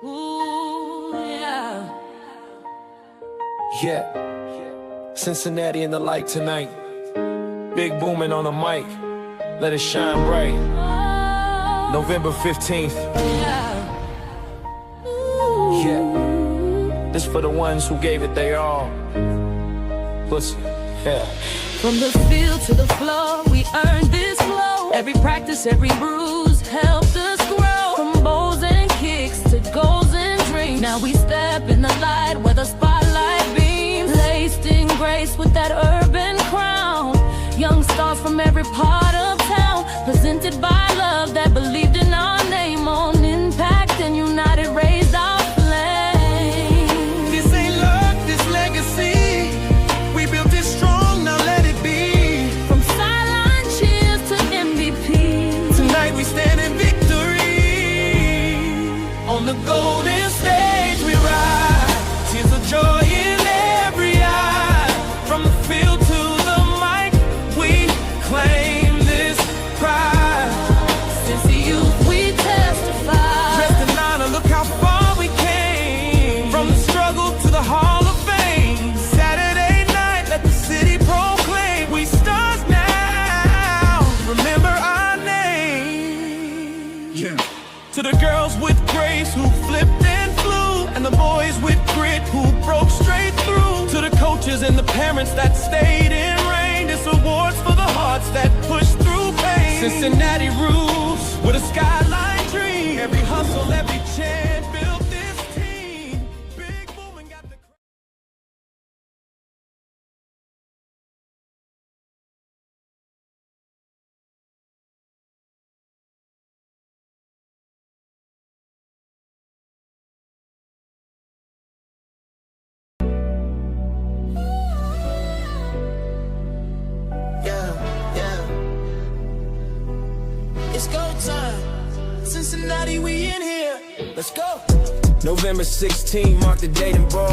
Ooh, yeah. Yeah, Cincinnati in the light tonight. Big booming on the mic. Let it shine bright. November 15th. Yeah, this for the ones who gave it their all. Pussy, yeah. From the field to the floor, we earned this flow. Every practice, every bruise helped us grow. From bowls and kicks to goals and dreams. Now we step in the light where the spotlight beams. Laced in grace with that urban crown. Young stars from every part of town. Presented by love that believed in our name. On impact and united raised our flame. This ain't luck, this legacy. We built it strong, now let it be. From sideline cheers to MVP. Tonight we stand in victory. On the golden stage we ride. Tears of joy in every eye. From the field to the mic, we claim this pride. Since the youth we testify. Dressed in honor, look how far we came. From the struggle to the Hall of Fame. Saturday night, let the city proclaim. We stars now, remember our name. Yeah. To the girls with grace who flipped and flew. And the boys with grit who broke straight through. To the coaches and the parents that stayed in rain. This award's for the hearts that pushed through pain. Cincinnati rules with a skyline dream. Every hustle, every chant built this team. Big booming got the It's go time. Cincinnati, we in here. Let's go. November 16th, mark the date and ball.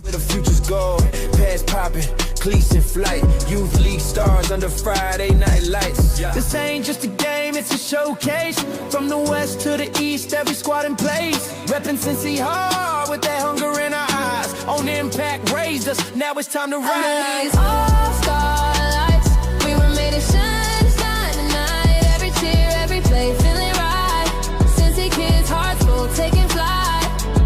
Where the future's go. Pads popping, cleats in flight. Youth league stars under Friday night lights. This ain't just a game, it's a showcase. From the west to the east, every squad in place. Reppin' Cincy hard with that hunger in our eyes. On impact raised us, now it's time to rise. All-star lights, we were made to shine, shine tonight. Every cheer, every play, feeling right. Cincy kids, hearts full, taking flight.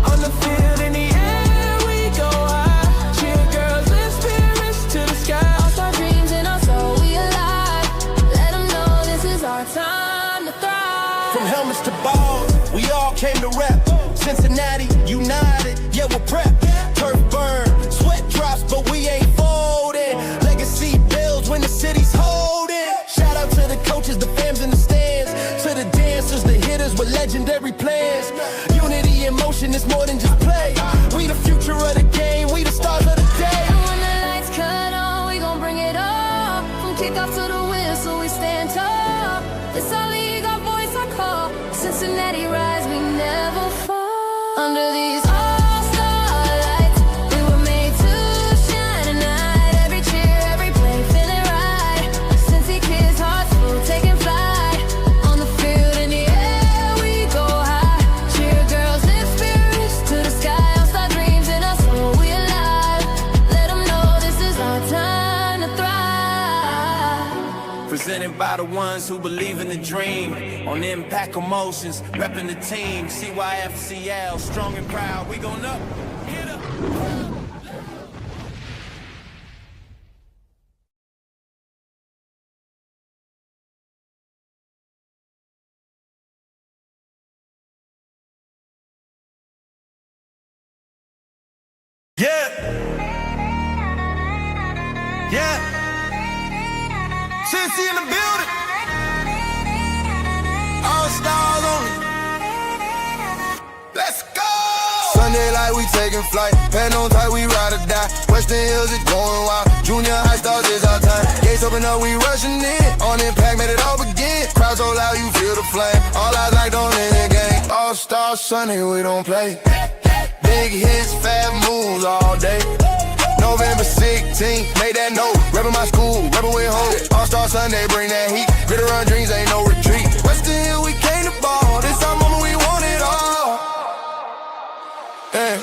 On the field, in the air, we go high. Cheer girls, lift spirits to the sky. All-star dreams in our soul, we alive. Let them know this is our time to thrive. From helmets to balls, we all came to rep. Cincinnati, united, yeah, we're prepped. Turf burn, sweat drops, but we ain't folded. Legacy builds when the city's holding. Shout out to the coaches, the fans in the stands. To the dancers, the hitters with legendary plans. Unity in motion is more than just play. We the future of the game, we the stars of the day. And when the lights cut on, we gon' bring it up. From kickoff to the whistle, we stand tall. It's our league, our voice, our call. Cincinnati rise, we never fall. Under these all-star lights, we were made to shine tonight. Every cheer, every play, feeling right. Cincy kids, hearts full, taking flight. On the field, in the air, we go high. Cheer girls, lift spirits to the sky. All-star dreams in our soul, we alive. Let them know this is our time to thrive. Presented by the ones who believe in the dream. On impact emotions, repping the team. CYFCL, strong and proud. We gon' up, hit up. Yeah. Yeah. Cincy in the building. All stars only. Let's go. Sunday like we taking flight. Pen on tight, we ride or die. Western Hills is going wild. Junior high stars is our time. Gates open up, we rushing in. On impact, made it all begin. Crowd so loud, you feel the flame. All eyes like on in the game. All stars Sunday, we don't play. Big hits, fat moves all day. November 16th, made that note. Reppin' my school, reppin' with hope. All-Star Sunday, bring that heat. Grit around dreams, ain't no retreat. Western Hill, we came to ball. This our moment, we want it all.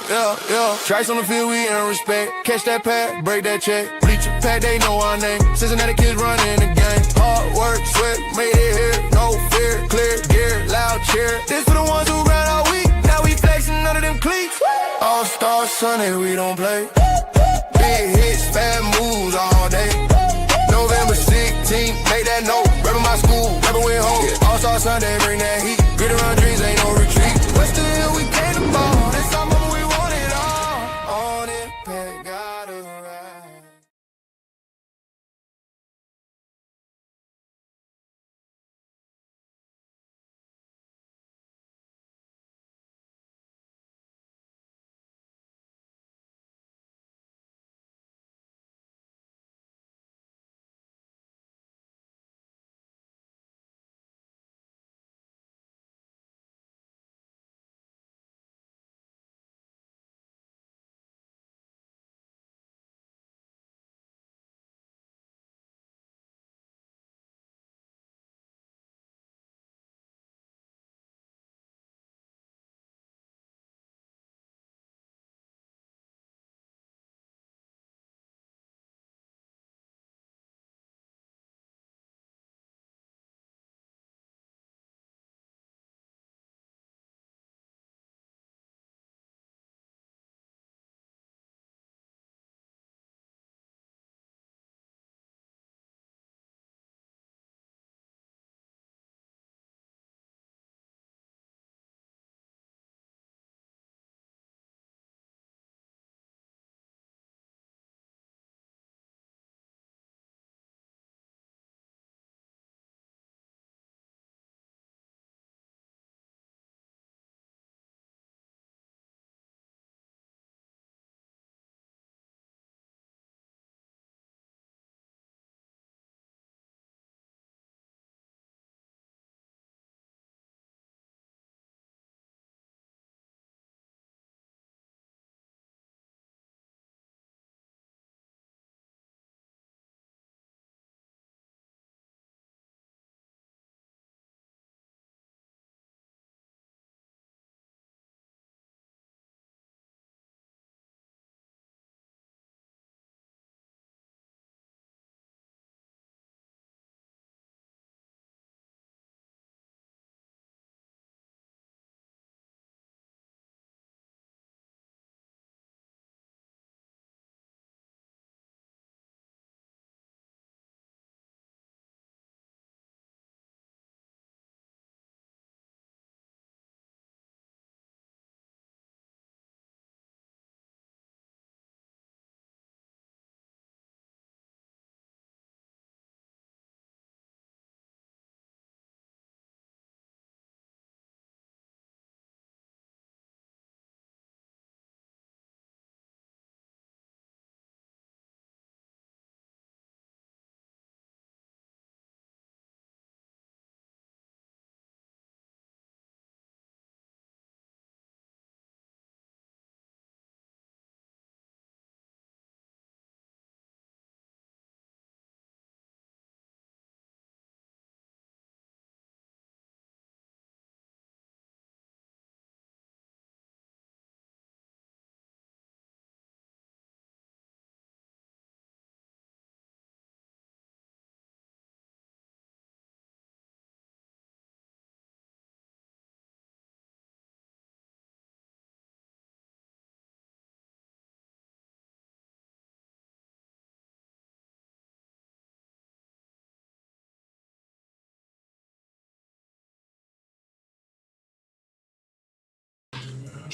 yeah. Trice on the field, we earn respect. Catch that pad, break that check. Bleacher pad, they know our name. Cincinnati kids running the game. Hard work, sweat, made it here. No fear, clear gear, loud cheer. This for the ones who ran all week. Now we flexing none of them cleats. All-Star Sunday, we don't play. Big hits, fast moves all day. November 16th, make that note. Reppin' my school, reppin' with home. All-Star Sunday, bring that heat. Get around dreams, ain't no retreat. West the hill, we came to ball. This summer we want it all. On impact, gotta ride.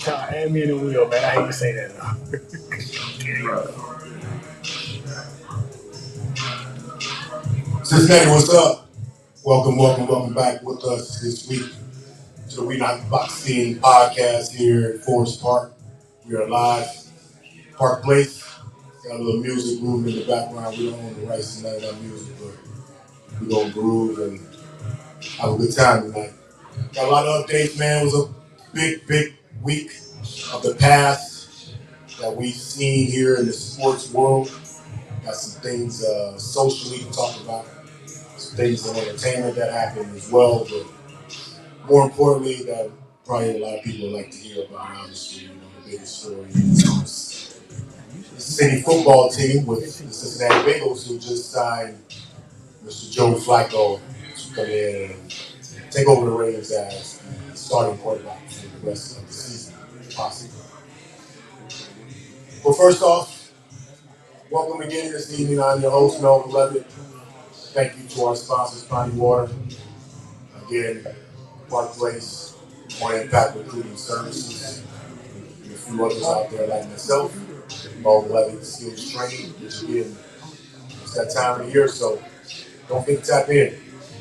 Add me in the wheel, man. I hate to say that now. Cincinnati, what's up? Welcome back with us this week to the We Not Boxing podcast here at Forest Park. We are live, Park Place. Got a little music moving in the background. We don't own the rights to none of that music, but we're going to groove and have a good time tonight. Got a lot of updates, man. It was a big week of the past that we've seen here in the sports world. Got some things socially to talk about. Things in entertainment that happen as well, but more importantly, that probably a lot of people like to hear about, obviously, the biggest story is the city football team with the Cincinnati Bengals, who just signed Mr. Joe Flacco to come in and take over the reins as the starting quarterback for the rest of the season, possibly. Well, first off, welcome again this evening. I'm your host, Melvin Levett. Thank you to our sponsors, Piney Water. Again, Park Place, More Impact Recruiting Services, and a few others out there like myself. Melvin Levett Skills Training, which again, it's that time of the year, so don't think tap in.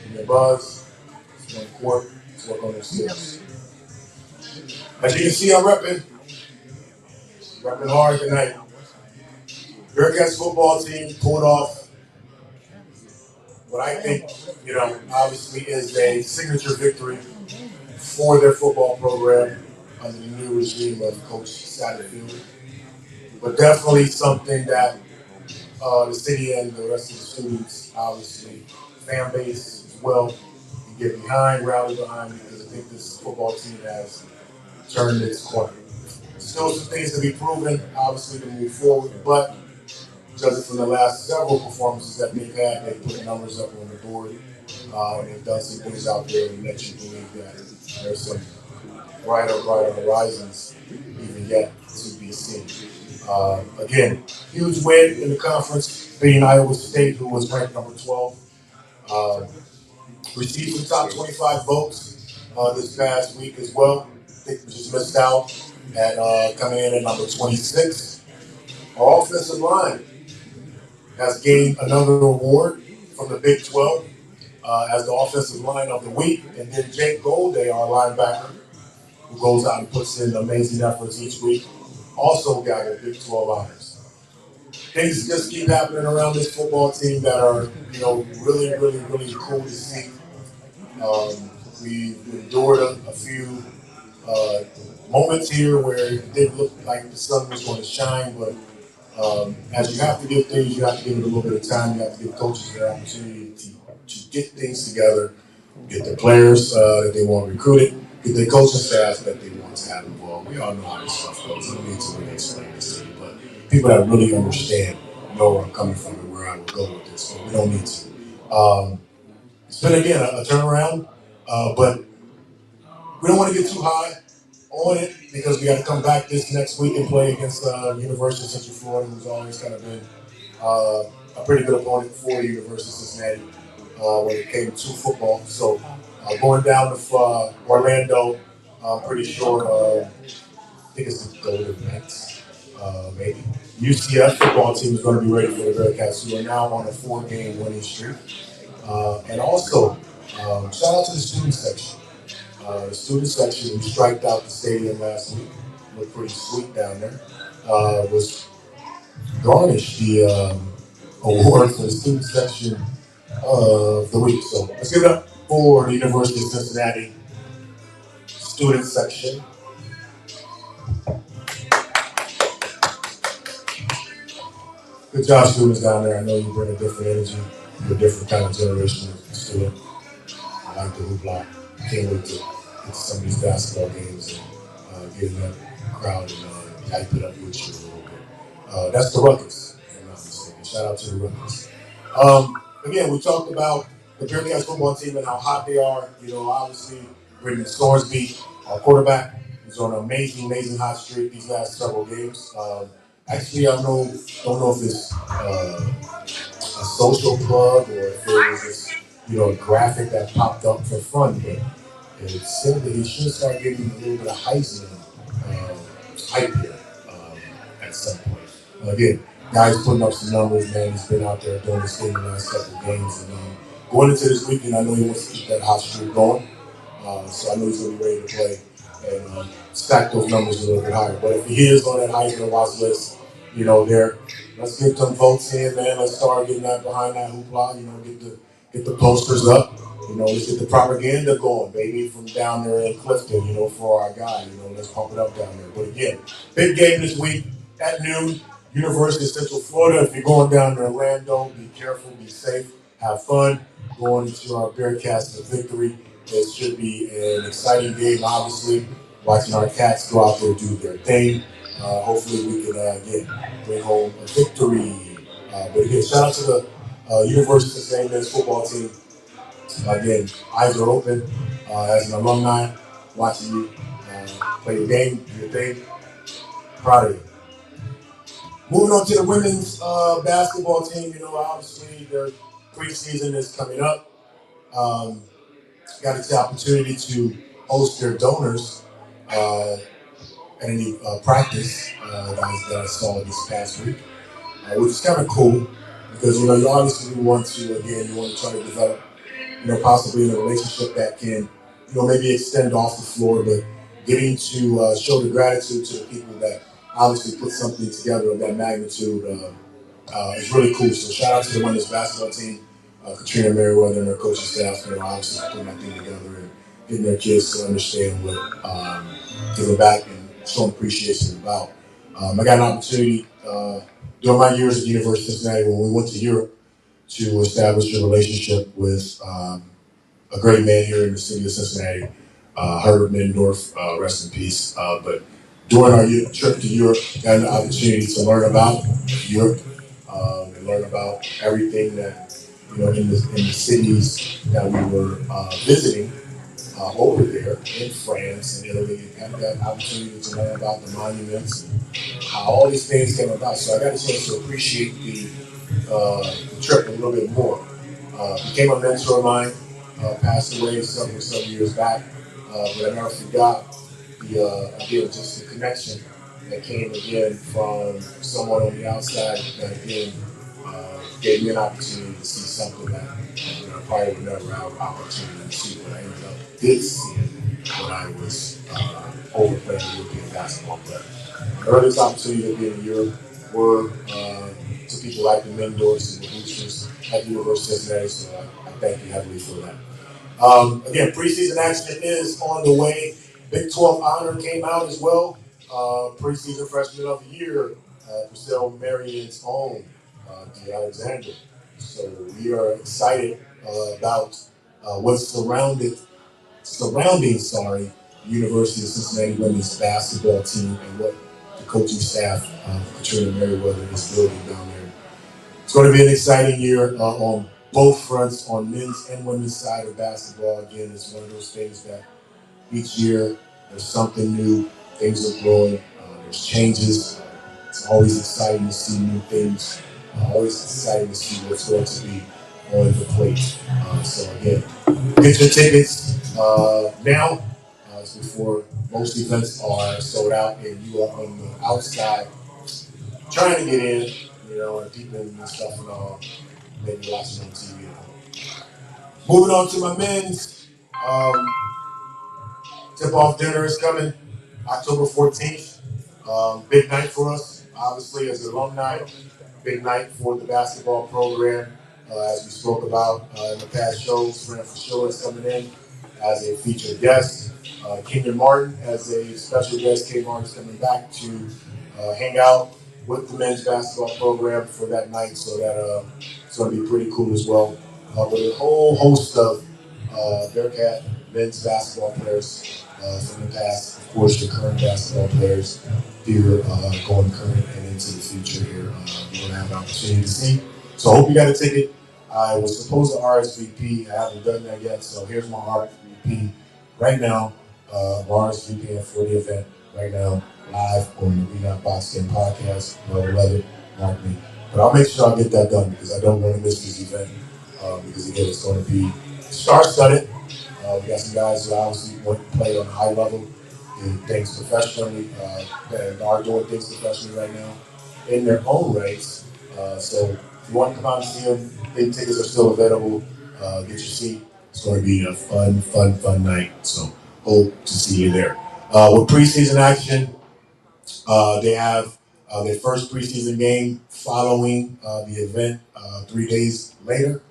In your buzz, it's on the court, let's work on those skills. As you can see, I'm repping hard tonight. Bearcats football team pulled off what I think, obviously is a signature victory for their football program under the new regime of Coach Satterfield. But definitely something that the city and the rest of the students, obviously, fan base as well, can get behind, rally behind, because I think this football team has turned its corner. Still some things to be proven, obviously, to move forward, but judging from the last several performances that they've had, they've put numbers up on the board, and they've done some things out there that let you believe that there's some brighter horizons even yet to be seen. Again, huge win in the conference, beating Iowa State, who was ranked number 12. Received some top 25 votes this past week as well. I think we just missed out at coming in at number 26. Our offensive line has gained another award from the Big 12 as the offensive line of the week. And then Jake Golday, our linebacker, who goes out and puts in amazing efforts each week, also got a Big 12 honors. Things just keep happening around this football team that are, really cool to see. We endured a few moments here where it didn't look like the sun was going to shine, but as you have to give things, you have to give it a little bit of time. You have to give coaches their opportunity to get things together, get the players that they want recruited, get their coaching staff that they want to have involved. We all know how this stuff goes. I don't need to really explain this to you, but people that really understand know where I'm coming from and where I will go with this, but we don't need to. It's been, again, a turnaround, but we don't want to get too high on it because we got to come back this next week and play against University of Central Florida, who's always kind of been a pretty good opponent for the University of Cincinnati when it came to football. So going down to Orlando, I'm pretty sure, I think it's the Golden Knights, maybe. UCF football team is going to be ready for the Bearcats, who are now on a 4-game winning streak. And also, shout out to the student section. The student section who striked out the stadium last week, looked pretty sweet down there, was garnished the award for the student section of the week. So let's give it up for the University of Cincinnati student section. Good job, students down there. I know you bring a different energy. You're a different kind of generation of student. I like the hoopla. Can't wait to get to some of these basketball games and get in that crowd and hype it up with you a little bit. That's the Ruckus, if I'm not mistaken. Shout out to the Ruckus. Again, we talked about the Bearcats football team and how hot they are. Obviously, Brittany Scoresby, our quarterback, is on an amazing hot streak these last several games. Actually, I don't know if it's a social plug or if it was just, a graphic that popped up for fun, but it said that he should start getting a little bit of Heisman hype here at some point. Again, guys putting up some numbers, man. He's been out there doing this thing the last couple of games. And going into this weekend, I know he wants to keep that hot streak going. So I know he's going to be ready to play and stack those numbers a little bit higher. But if he is on that Heisman watch list, let's get some votes in, man. Let's start getting that behind that hoopla, get the posters up. Let's get the propaganda going, baby, from down there in Clifton, for our guy. Let's pump it up down there. But again, big game this week at noon, University of Central Florida. If you're going down to Orlando, be careful, be safe, have fun. Going into our Bearcats to victory. It should be an exciting game, obviously. Watching our Cats go out there do their thing. Hopefully we can again bring home a victory. But again, shout out to the University of Cincinnati men's football team. Again, eyes are open as an alumni watching you play the game, do your thing. Proud of you. Moving on to the women's basketball team, obviously their preseason is coming up. Got the opportunity to host their donors at any practice that I saw this past week, which is kind of cool because you obviously want to try to develop possibly in a relationship that can maybe extend off the floor, but getting to show the gratitude to the people that obviously put something together of that magnitude is really cool. So shout out to the women's basketball team, Katrina Merriweather and her coaching staff, obviously putting that thing together and getting their kids to understand what giving back and showing appreciation is about. I got an opportunity during my years at the University of Cincinnati when we went to Europe to establish a relationship with a great man here in the city of Cincinnati, Herbert Middendorf, rest in peace. But during our trip to Europe, got an opportunity to learn about Europe and learn about everything that in the cities that we were visiting over there in France and Italy, and got an opportunity to learn about the monuments and how all these things came about. So I got a chance to appreciate the trip a little bit more. Became a mentor of mine, passed away some years back, but I never forgot again, just the connection that came again from someone on the outside that again gave me an opportunity to see something that I probably would never have an opportunity to see, but I ended up did see it when I was over playing European basketball. But the earliest opportunity to be in Europe were to people like the Mendors and the boosters at the University of Cincinnati, so I thank you heavily for that. Again, preseason action is on the way. Big 12 honor came out as well. Preseason freshman of the year, Purcell Marion's own, D. Alexander. So we are excited about what's surrounding the University of Cincinnati women's basketball team and what the coaching staff of Katrina Merriweather is building down there. It's going to be an exciting year on both fronts, on men's and women's side of basketball. Again, it's one of those things that each year there's something new, things are growing, there's changes. It's always exciting to see new things, always exciting to see what's going to be on the plate. So again, get your tickets now. It's before most events are sold out and you are on the outside trying to get in, and people and stuff and all, maybe watching on TV at home. Moving on to my men's. Tip-off dinner is coming October 14th. Big night for us, obviously, as alumni. Big night for the basketball program. As we spoke about in the past shows, Fran Fisher is coming in as a featured guest. Kenyon Martin as a special guest. K. Martin is coming back to hang out with the men's basketball program for that night. So that it's going to be pretty cool as well. With a whole host of Bearcat men's basketball players from the past, of course, your current basketball players here going current and into the future here. We're going to have an opportunity to see. So I hope you got a ticket. I was supposed to RSVP. I haven't done that yet. So here's my RSVP right now. RSVP for the event right now, live on the We Not Boxed In podcast. Levett, mark me. But I'll make sure I get that done because I don't want to miss this event. Because again, it's going to be star-studded. We got some guys who obviously want to play on a high level, do things professionally, and are doing things professionally right now in their own race. So if you want to come out and see them, big tickets are still available. Get your seat. It's going to be a fun night. So hope to see you there. With preseason action, they have their first preseason game following the event 3 days later,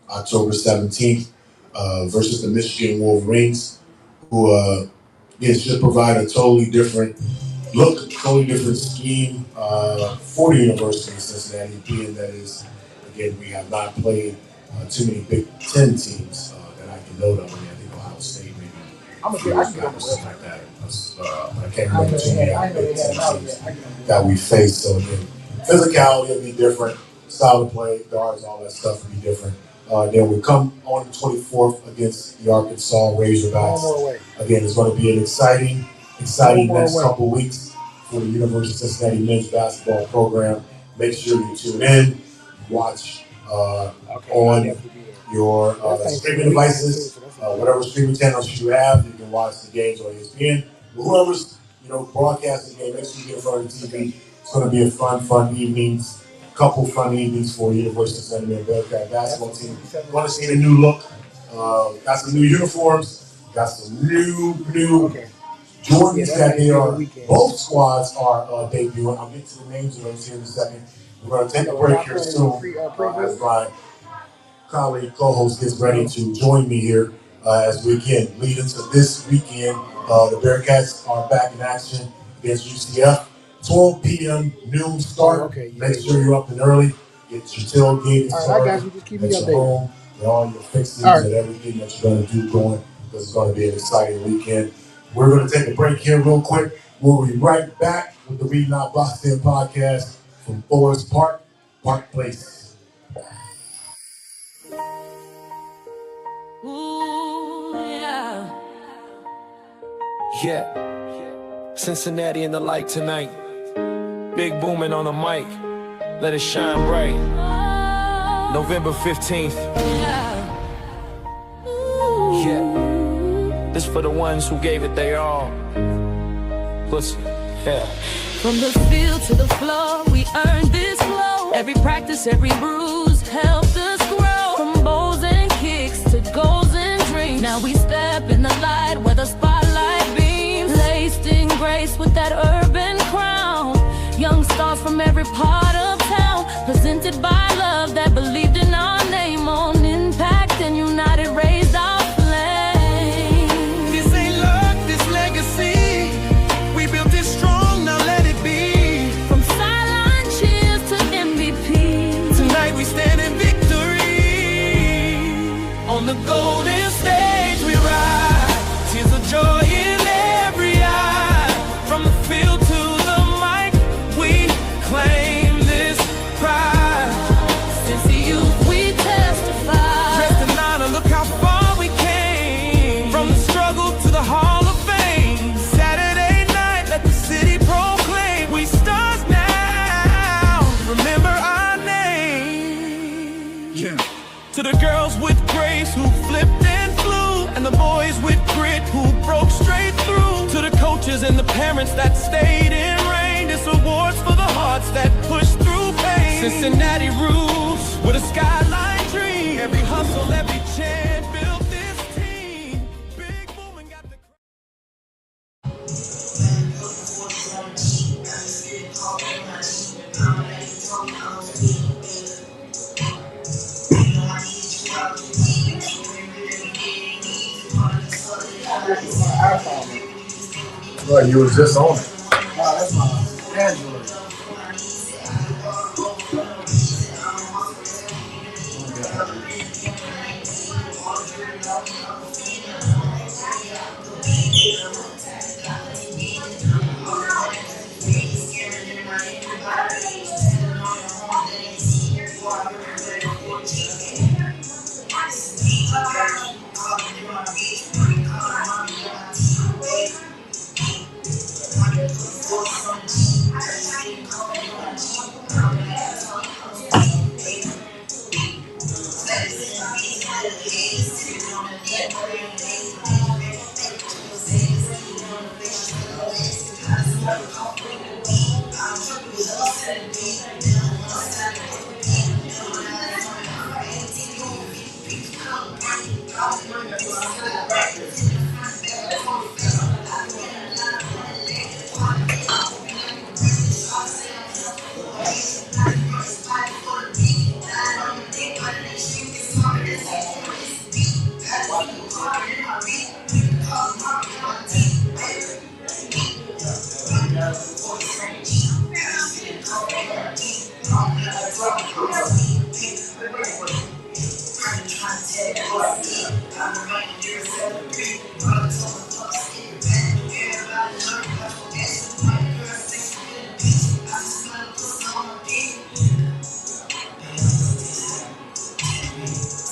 October 17th, versus the Michigan Wolverines, who should provide a totally different look, totally different scheme for the University of Cincinnati, being that is, again, we have not played too many Big Ten teams that I can note of. I think Ohio State maybe I'm few I years can get back on or the something website. like that. I can't remember too many other big teams that we faced. So again, physicality will be different, style of play, guards, all that stuff will be different. Then we come on the 24th against the Arkansas Razorbacks. Again, it's going to be an exciting next couple weeks for the University of Cincinnati men's basketball program. Make sure you tune in, watch on your streaming devices, whatever streaming channels you have. You can watch the games on ESPN. Whoever's broadcasting the game, make sure you get in front of the TV. It's going to be a fun evenings. Couple fun evenings for University of Cincinnati Bearcat basketball team. Want to see the new look? Got some new uniforms. Got some new Jordans that they are. Both squads are debuting. I'll get to the names of those here in a second. We're going to take a break here soon as my colleague co-host gets ready to join me here as we again lead into this weekend. The Bearcats are back in action against UCF. 12 p.m. noon start. Make sure you're up and early. Get your tailgate started at your home with all your fixings and everything that you're going to do going, because it's going to be an exciting weekend. We're going to take a break here real quick. We'll be right back with the We Not Boxed In podcast from Forest Park Place. Ooh, yeah. Yeah. Cincinnati in the light tonight. Big booming on the mic. Let it shine bright. November 15th. Yeah. This for the ones who gave it their all. Pussy. Yeah. From the field to the floor, we earned this flow. Every practice, every bruise helped us grow. From bows and kicks to goals and dreams. Now we step in the light where the spotlight beams. Laced in grace with that urban crown. Young stars from every part of town. Presented by love that believed in our name. On impact and united raised our flame. This ain't luck, this legacy. We built it strong, now let it be. From sideline cheers to MVP. Tonight we stand in victory. On the golden stage we ride. Tears of joy in every eye. From the field to the mic, we claim this pride. Since the youth we testify. Dressed in honor, look how far we came. From the struggle to the Hall of Fame. Saturday night, let the city proclaim. We stars now, remember our name. Yeah. To the girls with grace who flipped and flew. And the boys with grit who broke straight through. To the coaches and the parents that stayed in rain. This awards for the hearts that pushed through pain. Cincinnati rules with a skyline dream. Every hustle, every chant built this team. Big Boom got the Well, you was just on it. That's my Android.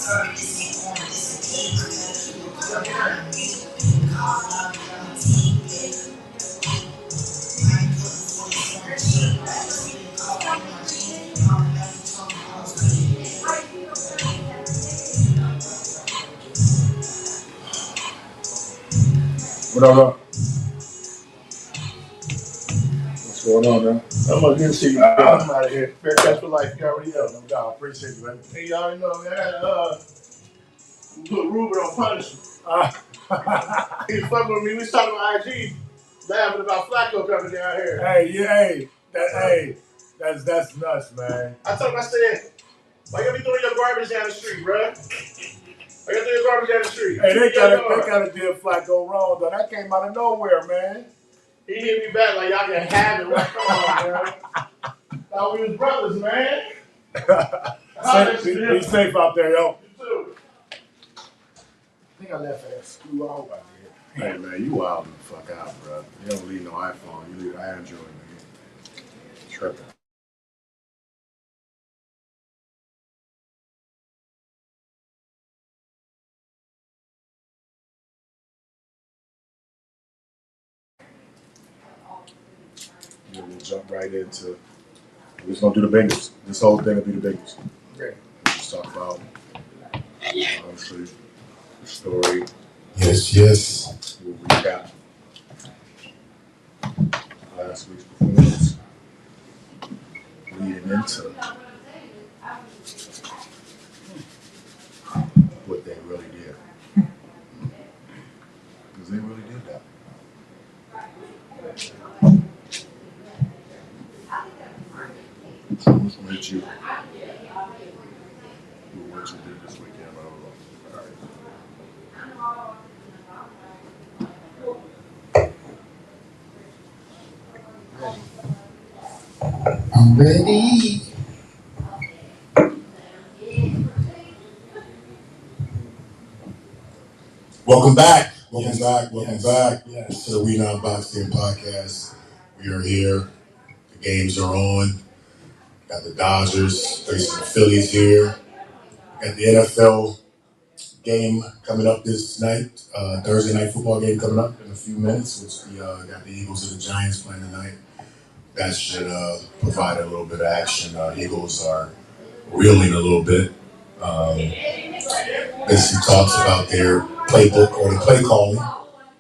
What up? What's going on, man? I'm gonna get see you. I'm out of here. Fair catch for life. You already know. No doubt. Appreciate you, man. Hey, you already know, man. Put Ruben on punishment. He was fucking with me. We was talking about IG, laughing about Flacco coming down here. That's nuts, man. I told him, I said, why you be throwing your garbage down the street, bro? Why you throwing your garbage down the street? Hey, they gotta did Flacco wrong, though. That came out of nowhere, man. He hit me back like y'all can have it. Like, come on, man. Thought we was brothers, man. Be safe out there, yo. You too. I think I left that screw out out here. Hey, man, you wild the fuck out, bro. You don't leave no iPhone. You leave an Android, man. Tripping. We'll jump right into. We're just gonna do the Bengals. This whole thing will be the Bengals. Okay. Let's talk about obviously the story. Yes. We'll recap last week's performance, leading into what they really did. Because they really did that. So what's gonna hit you with what you did this weekend? I'm ready. Welcome back. Welcome back. Yes. To the We Not Boxing Podcast. We are here. The games are on. Got the Dodgers facing the Phillies here. Got the NFL game coming up this night. Thursday night football game coming up in a few minutes. Which we got the Eagles and the Giants playing tonight. That should provide a little bit of action. Eagles are reeling a little bit. Basically talks about their playbook or the play calling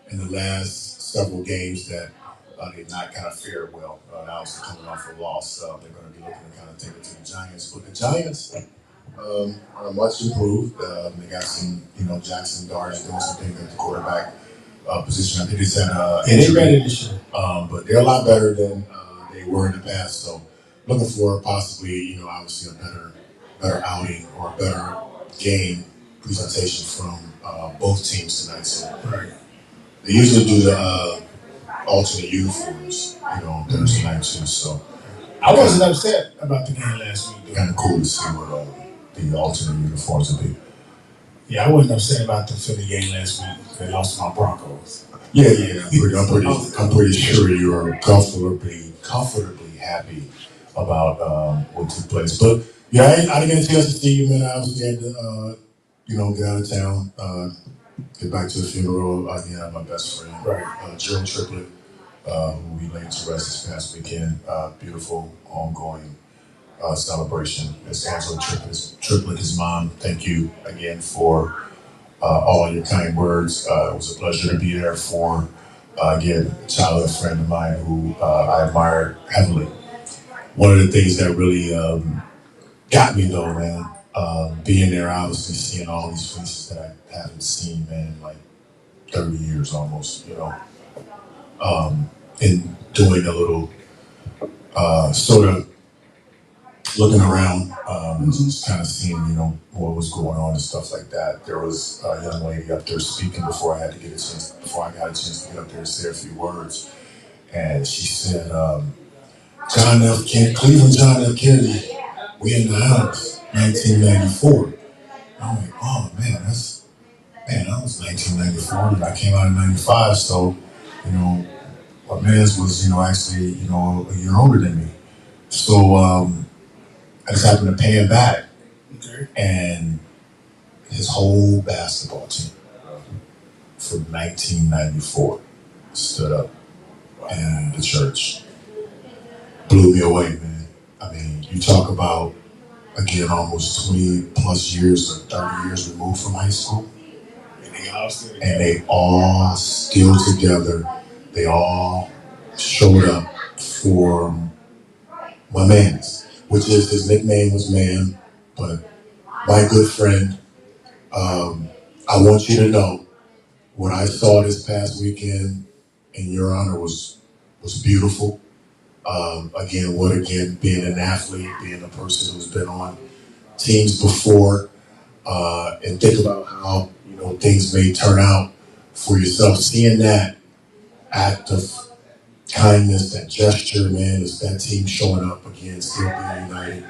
in the last several games that they've not kind of fared well. Now it's coming off a loss. They're going to be looking to kind of take it to the Giants. But the Giants are much improved. They got some, Jackson Dart doing some things at the quarterback position. I think they said injury. But they're a lot better than they were in the past. So looking for possibly, obviously a better outing or a better game presentation from both teams tonight. So they usually do the alternate uniforms, on Thursday night too. So I wasn't upset about the game last week. Kind of cool to see what the alternate uniforms will be. Yeah, I wasn't upset about the Philly game last week. They lost to my Broncos. Yeah. I'm pretty sure you're comfortably happy about what took place. But yeah, I didn't get a chance to see you, man. I obviously had to, get out of town, get back to the funeral. My best friend, Jill Triplett, who we laid to rest this past weekend. Beautiful, ongoing celebration. Miss Angela Triplett, his mom. Thank you again for all your kind words. It was a pleasure to be there for, again, a childhood friend of mine who I admired heavily. One of the things that really got me though, man, being there, obviously seeing all these faces that I haven't seen, man, in like 30 years almost, and doing a little sort of looking around, just kind of seeing, what was going on and stuff like that. There was a young lady up there speaking before I got a chance to get up there and say a few words. And she said, Cleveland John F. Kennedy, we in the house, 1994. I'm like, oh man, that was 1994, and I came out in 95, so, my man's was, actually, a year older than me. So, I just happened to pay him back. Okay. And his whole basketball team from 1994 stood up in the church. Blew me away, man. I mean, you talk about, again, almost 20 plus years or 30 years removed from high school. And they all still together. They all showed up for my man's, which is his nickname was Man, but my good friend. I want you to know what I saw this past weekend in your honor was beautiful. Again, being an athlete, being a person who's been on teams before, and think about how things may turn out for yourself. Seeing that act of kindness, that gesture, man, is that team showing up again, still being united,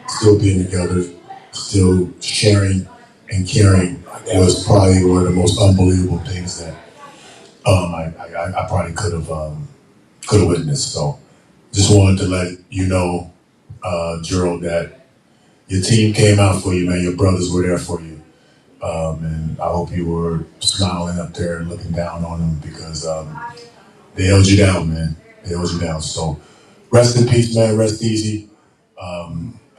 still being together, still sharing and caring. It was probably one of the most unbelievable things that I probably could have witnessed. So just wanted to let you know, Gerald, that your team came out for you, man. Your brothers were there for you. And I hope you were smiling up there and looking down on them because they held you down, man. They held you down. So rest in peace, man. Rest easy.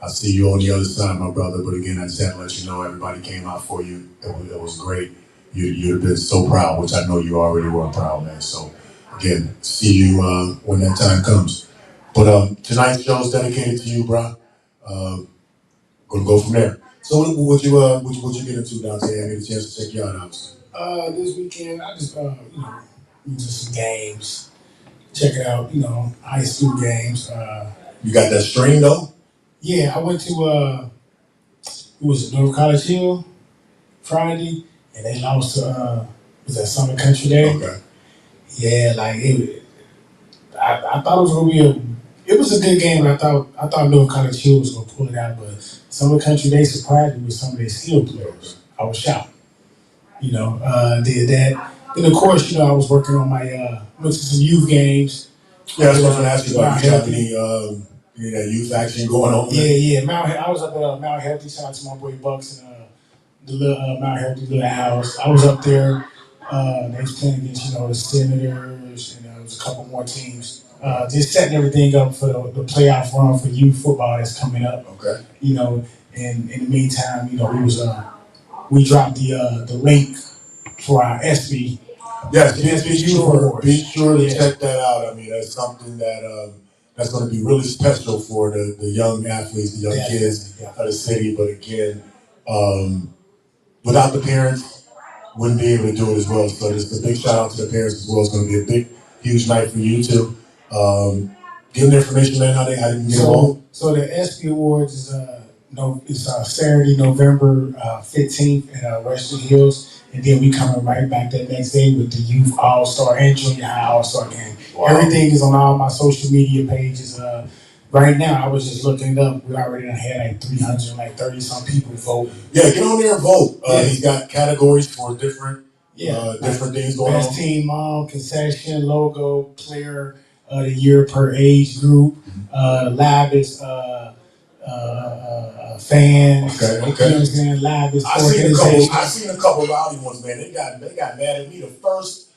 I see you on the other side, my brother. But again, I just had to let you know everybody came out for you. It was great. You'd have been so proud, which I know you already were proud, man. So again, see you when that time comes. But tonight's show is dedicated to you, bro. Gonna go from there. So what you get into, Dante? I get a chance to check you out, obviously. This weekend, I just, went to some games. Check it out, high school games. You got that string, though? Yeah, I went to, it was North College Hill Friday, and they lost to, was that Summer Country Day? Okay. Yeah, like, I thought it was going to be it was a good game, and I thought North College Hill was going to pull it out, but Summer Country Day surprised me with some of their skill players. I was shocked. Did that. Then, of course, I was working on my, went to some youth games. Yeah, that's what I was going to ask you about. You have any youth action going on? Yeah. I was up at Mount Healthy. Shout out to my boy Bucks and the little Mount Healthy little house. I was up there. They was playing against, the Senators, and there was a couple more teams. Just setting everything up for the playoff run for youth football that's coming up. Okay. And in the meantime, we dropped the link for our SB. Yes, be sure to check that out. I mean, that's something that that's going to be really special for the young athletes, the young kids of the city. But again, without the parents, wouldn't be able to do it as well. So just a big shout out to the parents as well. It's going to be a big, huge night for you too. Give them the information, man, how they can get involved. So the SB Awards is Saturday, November 15th at Western Hills. And then we coming right back that next day with the Youth All-Star and Junior High All-Star game. Wow. Everything is on all my social media pages. Right now, I was just looking it up. We already had 330-some people vote. Yeah, get on there and vote. He's got categories for different things going on. Best team, concession, logo, player of the year per age group, loudest fans. Okay. You know what I'm saying? Loudest organization. I seen a couple rowdy ones, man. They got mad at me the first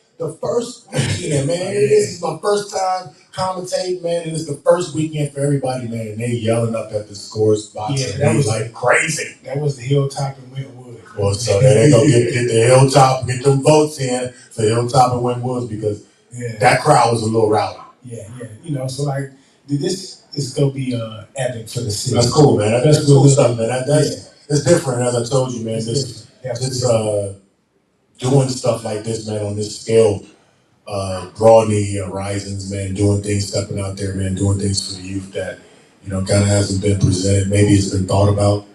weekend, man. This is my first time commentating, man, and it's the first weekend for everybody, man. And they yelling up at the scores box. Yeah, that was like crazy. That was the Hilltop and Wentwood. Well, so they gonna get the Hilltop, get them votes in for Hilltop and Wentwood because that crowd was a little rowdy. Yeah. So like this is gonna be epic for the city. That's cool, man. That's cool stuff, man. It's different, as I told you, man. This doing stuff like this, man, on this scale, broadening the horizons, man, doing things, stepping out there, man, doing things for the youth that, kind of hasn't been presented. Maybe it's been thought about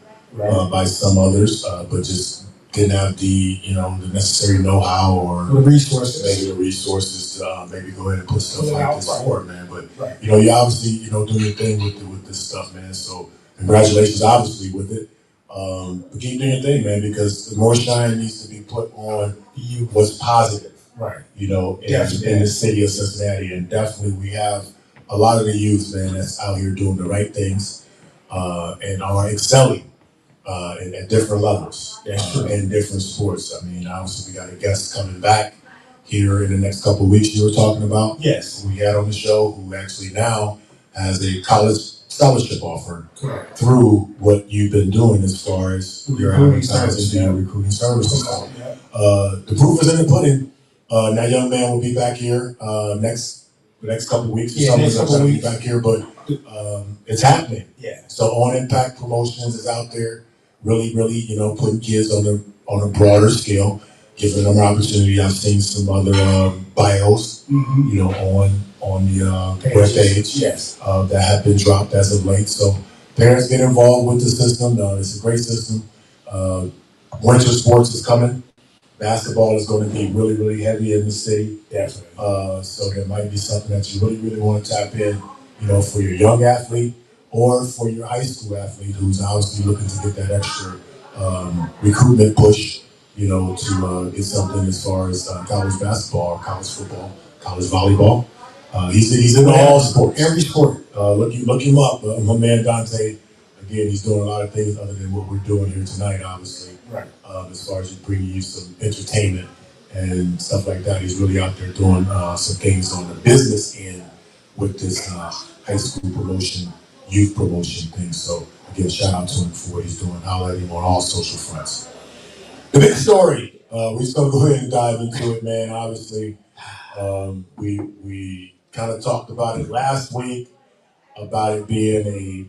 by some others, but just didn't have the, the necessary know-how or the resources. Maybe the resources to maybe go ahead and put stuff like this forward, man. But, you obviously, doing your thing with this stuff, man. So congratulations, obviously, with it. But keep doing your thing, man, because the more shine needs to be put on what's positive, in the city of Cincinnati. And definitely we have a lot of the youth, man, that's out here doing the right things and are excelling at different levels in different sports. I mean, obviously we got a guest coming back here in the next couple of weeks. You were talking about we had on the show who actually now has a college scholarship offer through what you've been doing as far as your advertising and recruiting services. The proof is in the pudding. That young man will be back here the next couple of weeks. Next couple of weeks. Be back here, but it's happening. Yeah. So On Impact Promotions is out there, really, putting kids on a broader scale, giving them an opportunity. I've seen some other bios, on the web page, that have been dropped as of late. So parents get involved with the system. It's a great system. Winter sports is coming. Basketball is going to be really, really heavy in the city. Definitely. So there might be something that you really, really want to tap in, for your young athlete or for your high school athlete who's obviously looking to get that extra recruitment push, to get something as far as college basketball, college football, college volleyball. He's in all sports. Every sport. Look him up. My man Dante. Again, he's doing a lot of things other than what we're doing here tonight, obviously. Right. As far as just bringing you some entertainment and stuff like that, he's really out there doing some things on the business end with this high school promotion, youth promotion thing. So again, shout out to him for what he's doing, highlighting him on all social fronts. The big story. We're just gonna go ahead and dive into it, man. Obviously, we kind of talked about it last week about it being a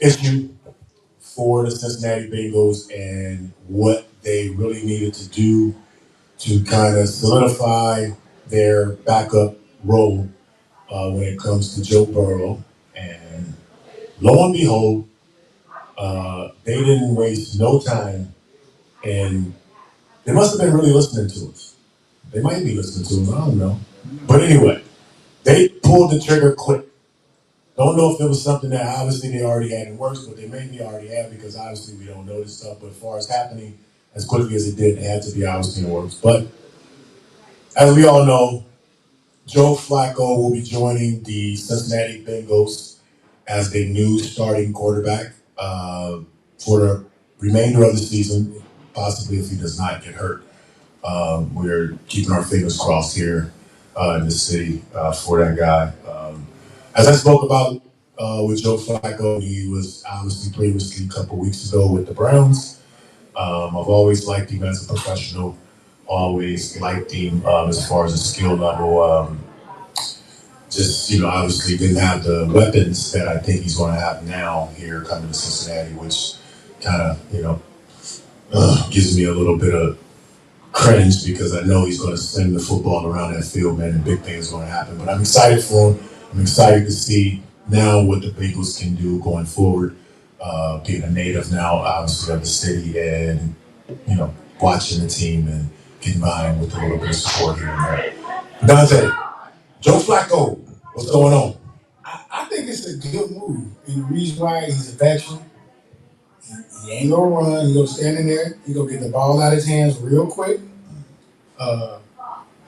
issue for the Cincinnati Bengals and what they really needed to do to kind of solidify their backup role when it comes to Joe Burrow. And lo and behold, they didn't waste no time, and they must have been really listening to us. They might be listening to us, I don't know. But anyway, they pulled the trigger quick. Don't know if it was something that obviously they already had in works, but they maybe already had because obviously we don't know this stuff. But as far as happening as quickly as it did, it had to be obviously in works. But as we all know, Joe Flacco will be joining the Cincinnati Bengals as their new starting quarterback for the remainder of the season, possibly if he does not get hurt. We're keeping our fingers crossed here in the city for that guy. As I spoke about with Joe Flacco, he was obviously previously a couple weeks ago with the Browns. I've always liked him as a professional, always liked him as far as the skill level. Obviously didn't have the weapons that I think he's going to have now here coming to Cincinnati, which kind of, gives me a little bit of cringe because I know he's going to send the football around that field, man, and big things are going to happen. But I'm excited for him. I'm excited to see now what the Bengals can do going forward, being a native now, obviously, of the city and, watching the team and getting behind with a little bit of support here and there. Dante, Joe Flacco, what's going on? I think it's a good move. And the reason why he's a veteran, he ain't gonna run, he's gonna stand in there, he's gonna get the ball out of his hands real quick.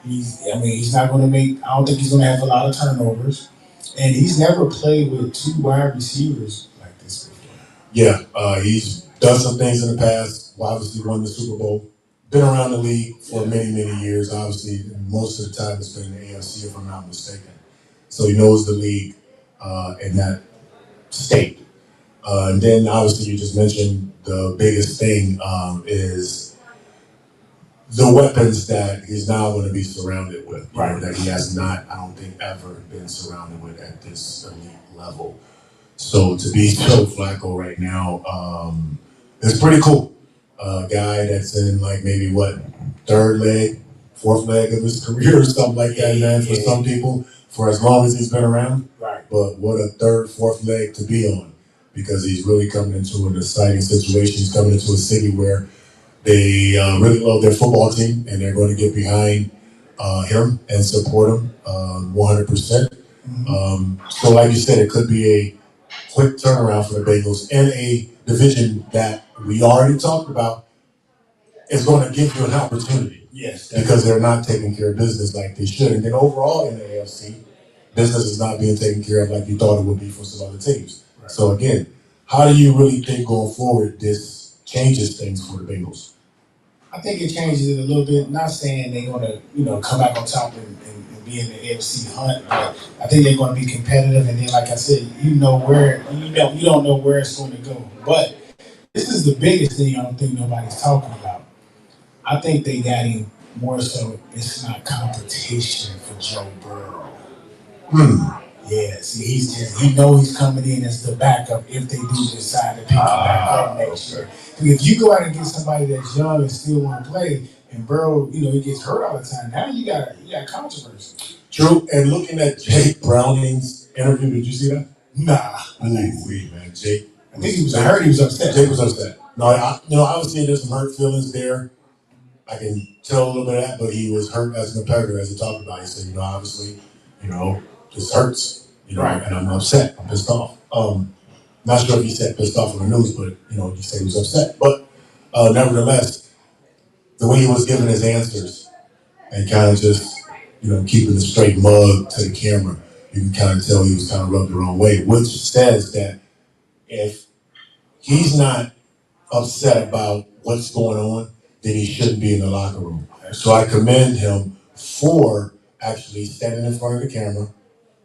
He's not gonna I don't think he's gonna have a lot of turnovers. And he's never played with two wide receivers like this before. Yeah, he's done some things in the past, obviously won the Super Bowl, been around the league for many, many years. Obviously, most of the time it's been in the AFC, if I'm not mistaken. So he knows the league in that state. And then obviously you just mentioned the biggest thing is the weapons that he's now going to be surrounded with, that he has not, I don't think, ever been surrounded with at this elite level. So to be Joe Flacco right now, it's pretty cool. A guy that's in maybe third leg, fourth leg of his career or something like that, man, for some people, for as long as he's been around. Right. But what a third, fourth leg to be on, because he's really coming into an exciting situation. He's coming into a city where they really love their football team, and they're going to get behind him and support him 100%. So like you said, it could be a quick turnaround for the Bengals in a division that we already talked about is going to give you an opportunity. Yes. Because they're not taking care of business like they should. And then overall in the AFC, business is not being taken care of like you thought it would be for some other teams. Right. So again, how do you really think going forward this changes things for the Bengals? I think it changes it a little bit. Not saying they're going to, come back on top and be in the AFC hunt, but I think they're going to be competitive. And then, like I said, you don't know where it's going to go. But this is the biggest thing I don't think nobody's talking about. I think they got him more so it's not competition for Joe Burrow. Yeah, see, he knows he's coming in as the backup if they do decide to pick him back up next year. If you go out and get somebody that's young and still want to play, and Burrow, he gets hurt all the time. Now you got controversy. True. And looking at Jake Browning's interview, did you see that? Nah, I think man, Jake. I think he was hurt. He was upset. Jake was upset. No, obviously there's some hurt feelings there. I can tell a little bit of that, but he was hurt as a competitor, as he talked about. He said, obviously, this hurts, right. And I'm upset. I'm pissed off. Not sure if he said pissed off on the news, but, he said he was upset. But nevertheless, the way he was giving his answers and kind of just, keeping the straight mug to the camera, you can kind of tell he was kind of rubbed the wrong way, which says that if he's not upset about what's going on, then he shouldn't be in the locker room. So I commend him for actually standing in front of the camera,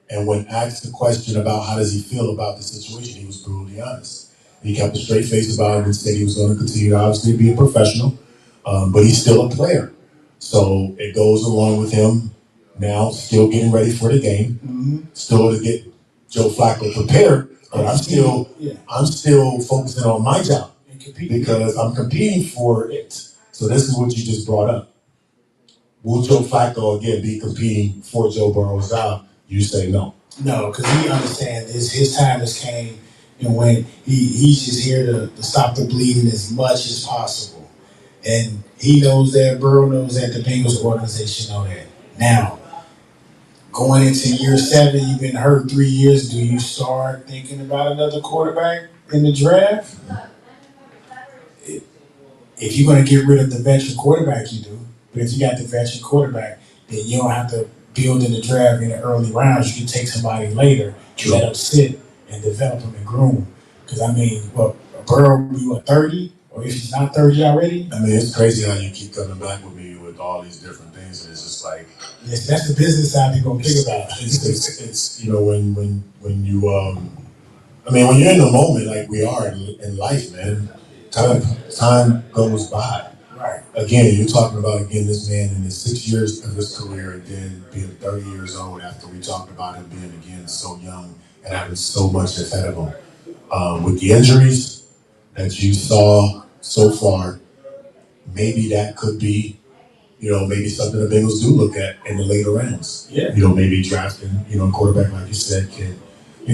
and when asked the question about how does he feel about the situation, he was brutally honest. He kept a straight face about it and said he was going to continue to obviously be a professional, but he's still a player. So it goes along with him now still getting ready for the game, still to get Joe Flacco prepared, but I'm still focusing on my job because I'm competing for it. So this is what you just brought up. Will Joe Flacco again be competing for Joe Burrow's job? You say no. No, because he understands this. His time has came, and when he's just here to stop the bleeding as much as possible. And he knows that, Burrow knows that, the Bengals organization know that. Now, going into year 7, you've been hurt 3 years. Do you start thinking about another quarterback in the draft? If you're going to get rid of the veteran quarterback, you do. But if you got the veteran quarterback, then you don't have to build in the draft in the early rounds. You can take somebody later, let them sit and develop them and groom. Because, Burrow will be 30? Or if he's not 30 already? It's crazy how you keep coming back with me with all these different things. And it's just like... Yes, that's the business side people think about. It's when you... when you're in the moment like we are in life, man, time goes by. Right. Again, you're talking about, this man in his 6 years of his career and then being 30 years old after we talked about him being, again, so young and having so much ahead of him. With the injuries that you saw so far, maybe that could be, maybe something the Bengals do look at in the later rounds. Yeah. Maybe drafting, a quarterback, like you said, can,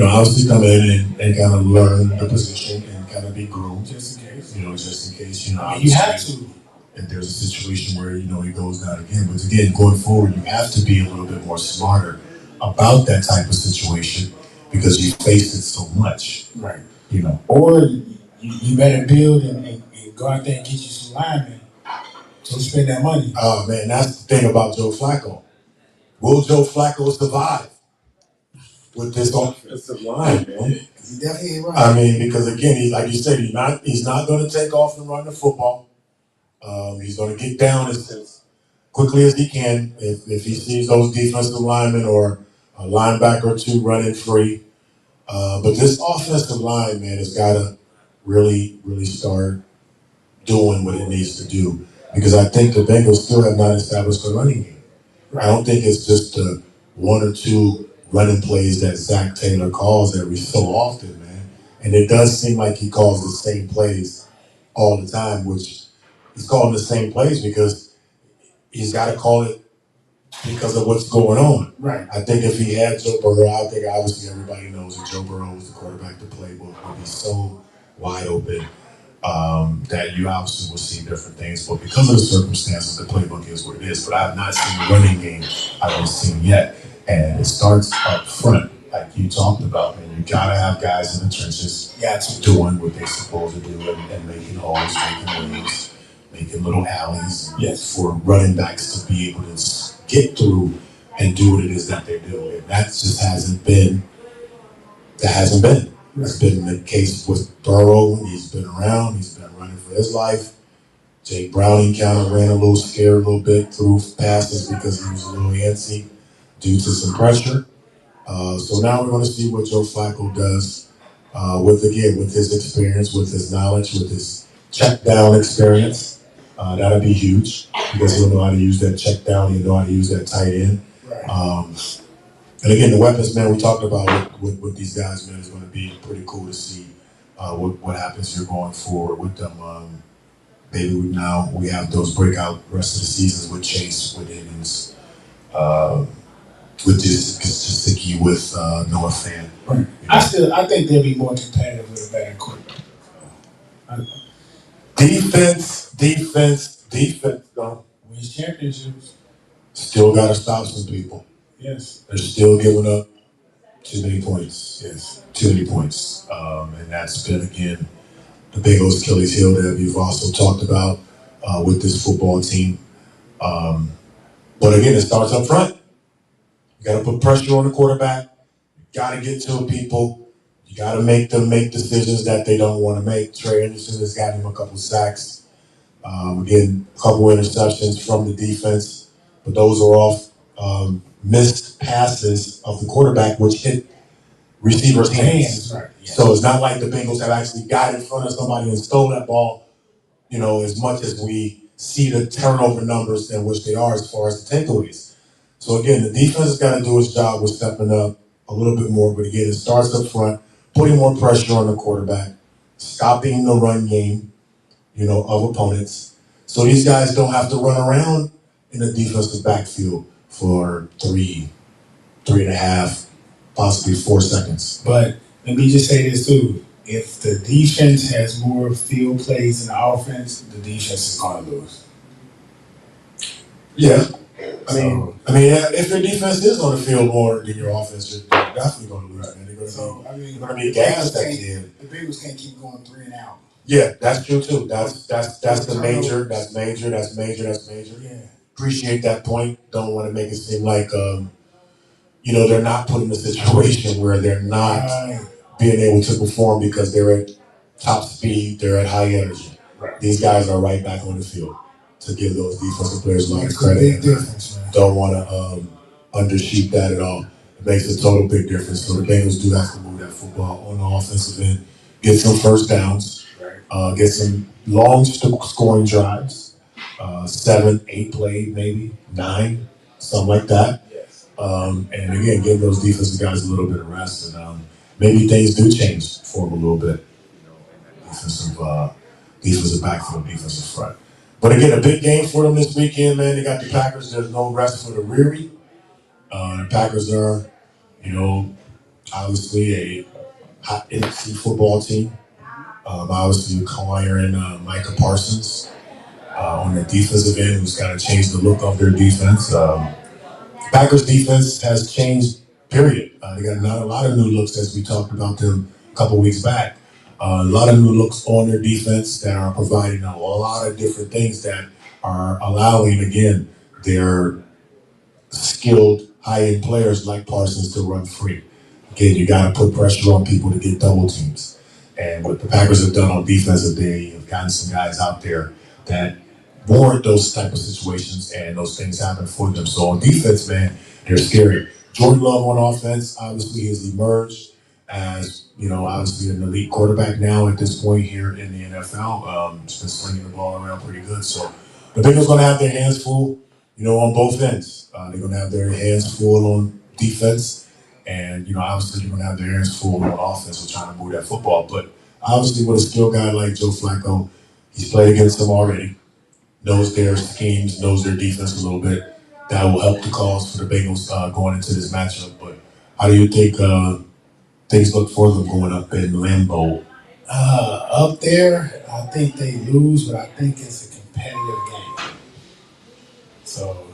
obviously come in and kind of learn the position and kind of be groomed. Just in case. Just in case, you have to. If there's a situation where, he goes down again. But again, going forward, you have to be a little bit more smarter about that type of situation because you faced it so much. Right. Or you better build and go out there and get you some linemen. So spend that money. Oh, man, that's the thing about Joe Flacco. Will Joe Flacco survive with this offensive line, man? He definitely ain't right. Because again, he's like you said, he's not going to take off and run the football. He's going to get down as quickly as he can if he sees those defensive linemen or a linebacker or two running free. But this offensive line, man, has got to really, really start doing what it needs to do. Because I think the Bengals still have not established a running game. I don't think it's just the 1 or 2 running plays that Zach Taylor calls every so often, man. And it does seem like he calls the same plays all the time, which he's calling the same plays because he's got to call it because of what's going on. Right. I think if he had Joe Burrow, I think obviously everybody knows that Joe Burrow was the quarterback. The playbook would be so wide open that you obviously will see different things. But because of the circumstances, the playbook is what it is. But I have not seen the running game. I haven't seen yet. And it starts up front, like you talked about. And you got to have guys in the trenches doing what they're supposed to do and making holes, making waves, making little alleys for running backs to be able to get through and do what it is that they do. And that just hasn't been. That hasn't been. It's been the case with Burrow. He's been around. He's been running for for his life. Jake Browning kind of ran a little scared a little bit through passes because he was a little antsy due to some pressure. So now we're going to see what Joe Flacco does with his experience, with his knowledge, with his check down experience. That'll be huge because he'll know how to use that check down. He'll know how to use that tight end. And again, the weapons, man, we talked about with these guys, man, is going to be pretty cool to see what happens here going forward with them. Maybe now we have those breakout rest of the seasons with Chase, with Higgins, with Gesicki, with Noah Fan. Right. I think they'll be more competitive with a better quarterback. Defense. No. Wins championships. Still got to stop some people. Yes. They're still giving up too many points. Yes. Too many points. And that's been, again, the big old Achilles heel that we've also talked about with this football team. But again, it starts up front. You got to put pressure on the quarterback. You got to get to people. You got to make them make decisions that they don't want to make. Trey Anderson has gotten him a couple sacks. Again, a couple interceptions from the defense. But those are off missed passes of the quarterback, which hit receivers' hands. Right. Yeah. So it's not like the Bengals have actually got in front of somebody and stole that ball, as much as we see the turnover numbers in which they are as far as the takeaways. So again, the defense has got to do its job with stepping up a little bit more, but again, it starts up front, putting more pressure on the quarterback, stopping the run game, of opponents. So these guys don't have to run around in the defensive backfield for 3.5, possibly 4 seconds. But let me just say this too. If the defense has more field plays than the offense, the defense is going to lose. Yeah. I mean, if your defense is on the field more than your offense, you're definitely going to lose, man. They're going to be gassed at the end. The Bengals can't keep going 3 and out. Yeah, that's true too. That's the major. That's major. Yeah. Appreciate that point. Don't want to make it seem like they're not put in a situation where they're not being able to perform because they're at top speed, they're at high energy. Right. These guys are right back on the field to give those defensive players a lot of It's credit. a big difference, man. Don't want to undershoot that at all. It makes a total big difference. So the Bengals do have to move that football on the offensive end, get some first downs, get some long scoring drives, 7, 8 play, maybe 9, something like that. Yes. And again, give those defensive guys a little bit of rest, and maybe things do change for them a little bit. Defensive backfield, defensive front. But again, a big game for them this weekend, man. They got the Packers. There's no rest for the weary. The Packers are, obviously a hot NFC football team. Obviously acquiring Micah Parsons on the defensive end, who's kind of changed the look of their defense. Packers defense has changed, period. They got not a lot of new looks, as we talked about them a couple weeks back. A lot of new looks on their defense that are providing a lot of different things that are allowing, again, their skilled high-end players like Parsons to run free. Again, you got to put pressure on people to get double teams. And what the Packers have done on defense, they have gotten some guys out there that warrant those type of situations, and those things happen for them. So on defense, man, they're scary. Jordan Love on offense, obviously, has emerged as, obviously an elite quarterback now at this point here in the NFL. He's been slinging the ball around pretty good. So the Bengals going to have their hands full, on both ends. They're going to have their hands full on defense. And, obviously, they're going to have their hands full on offense with trying to move that football. But obviously, with a skilled guy like Joe Flacco, he's played against them already, knows their schemes, knows their defense a little bit. That will help the cause for the Bengals going into this matchup. But how do you think things look for them going up in Lambeau? Up there, I think they lose, but I think it's a competitive game. So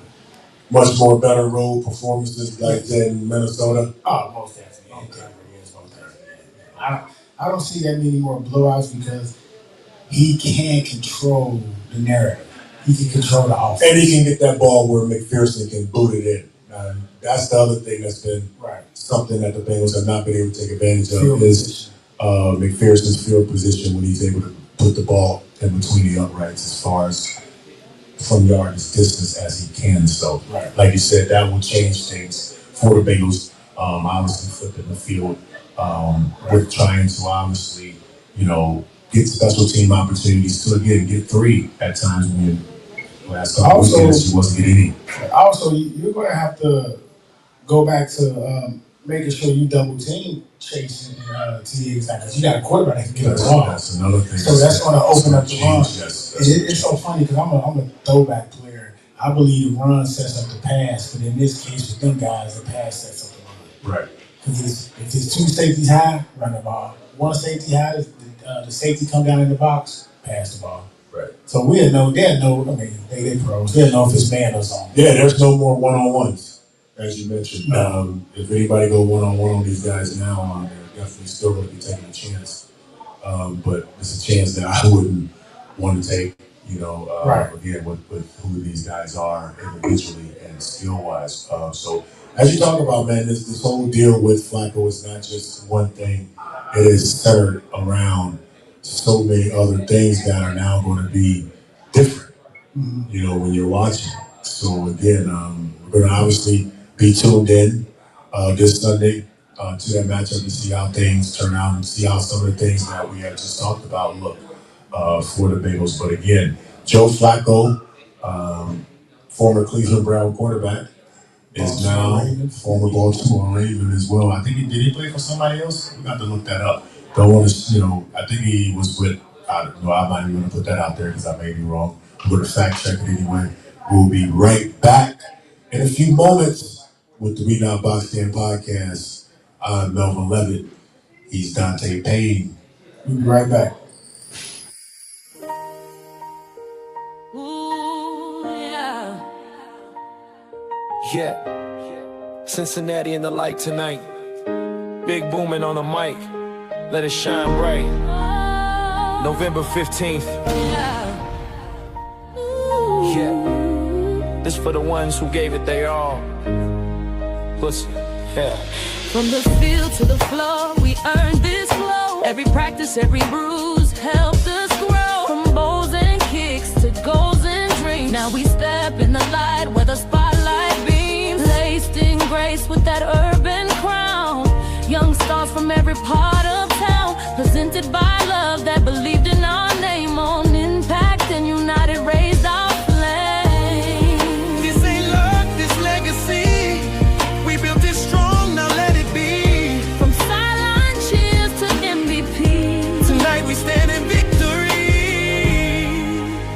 much more better road performances like in Minnesota? Oh, most definitely. Okay. Yes, most definitely. I don't see that many more blowouts because he can control the narrative. He can control the offense. And he can get that ball where McPherson can boot it in. That's the other thing that's been something that the Bengals have not been able to take advantage of is McPherson's field position when he's able to put the ball in between the uprights as far as from yardage distance as he can. So, like you said, that will change things for the Bengals. Obviously, flipping the field with trying to obviously, get special team opportunities to again get 3 at times when last couple weekends you wasn't getting any. Also, you're going to have to go back to making sure you double team chasing to exactly. You got a quarterback that can get the ball. That's another thing. So that's going to open up the run. Yes, It's so funny because I'm a throwback player. I believe the run sets up the pass, but in this case with them guys, the pass sets up the run. Right. Because if there's 2 safeties high, run the ball. 1 safety high, the safety come down in the box, pass the ball. Right. So they'll know, I mean, they pros. They'll know if it's man or zone. Yeah, there's no more one-on-ones, as you mentioned. No. If anybody go one-on-one on these guys now, they're definitely still going to be taking a chance. But it's a chance that I wouldn't want to take, again, with who these guys are individually and skill-wise. So as you talk about, man, this whole deal with Flacco is not just one thing. It is centered around so many other things that are now going to be different, when you're watching. So again, we're going to obviously be tuned in this Sunday to that matchup to see how things turn out and see how some of the things that we have just talked about look for the Bengals. But again, Joe Flacco, former Cleveland Brown quarterback, is now former Baltimore Raven as well. I think did he play for somebody else? We got to look that up. Don't want to, I think he was with, I don't know, I'm not even going to put that out there because I may be wrong. I'm going to fact check it anyway. We'll be right back in a few moments with the We Not Boxed In podcast. I'm Melvin Levett. He's Dante Payne. We'll be right back. Ooh, yeah. Yeah, Cincinnati in the light tonight. Big booming on the mic. Let it shine bright. November 15th. Yeah, this for the ones who gave it their all. Pussy, yeah. From the field to the floor, we earned this flow. Every practice, every bruise helped us grow. From bowls and kicks to goals and dreams. Now we step in the light where the spotlight beams. Laced in grace with that urban crown. Young stars from every part of town. Presented by love that believed in our name. On impact and united raised our flame. This ain't luck, this legacy. We built it strong, now let it be. From sideline cheers to MVP. Tonight we stand in victory.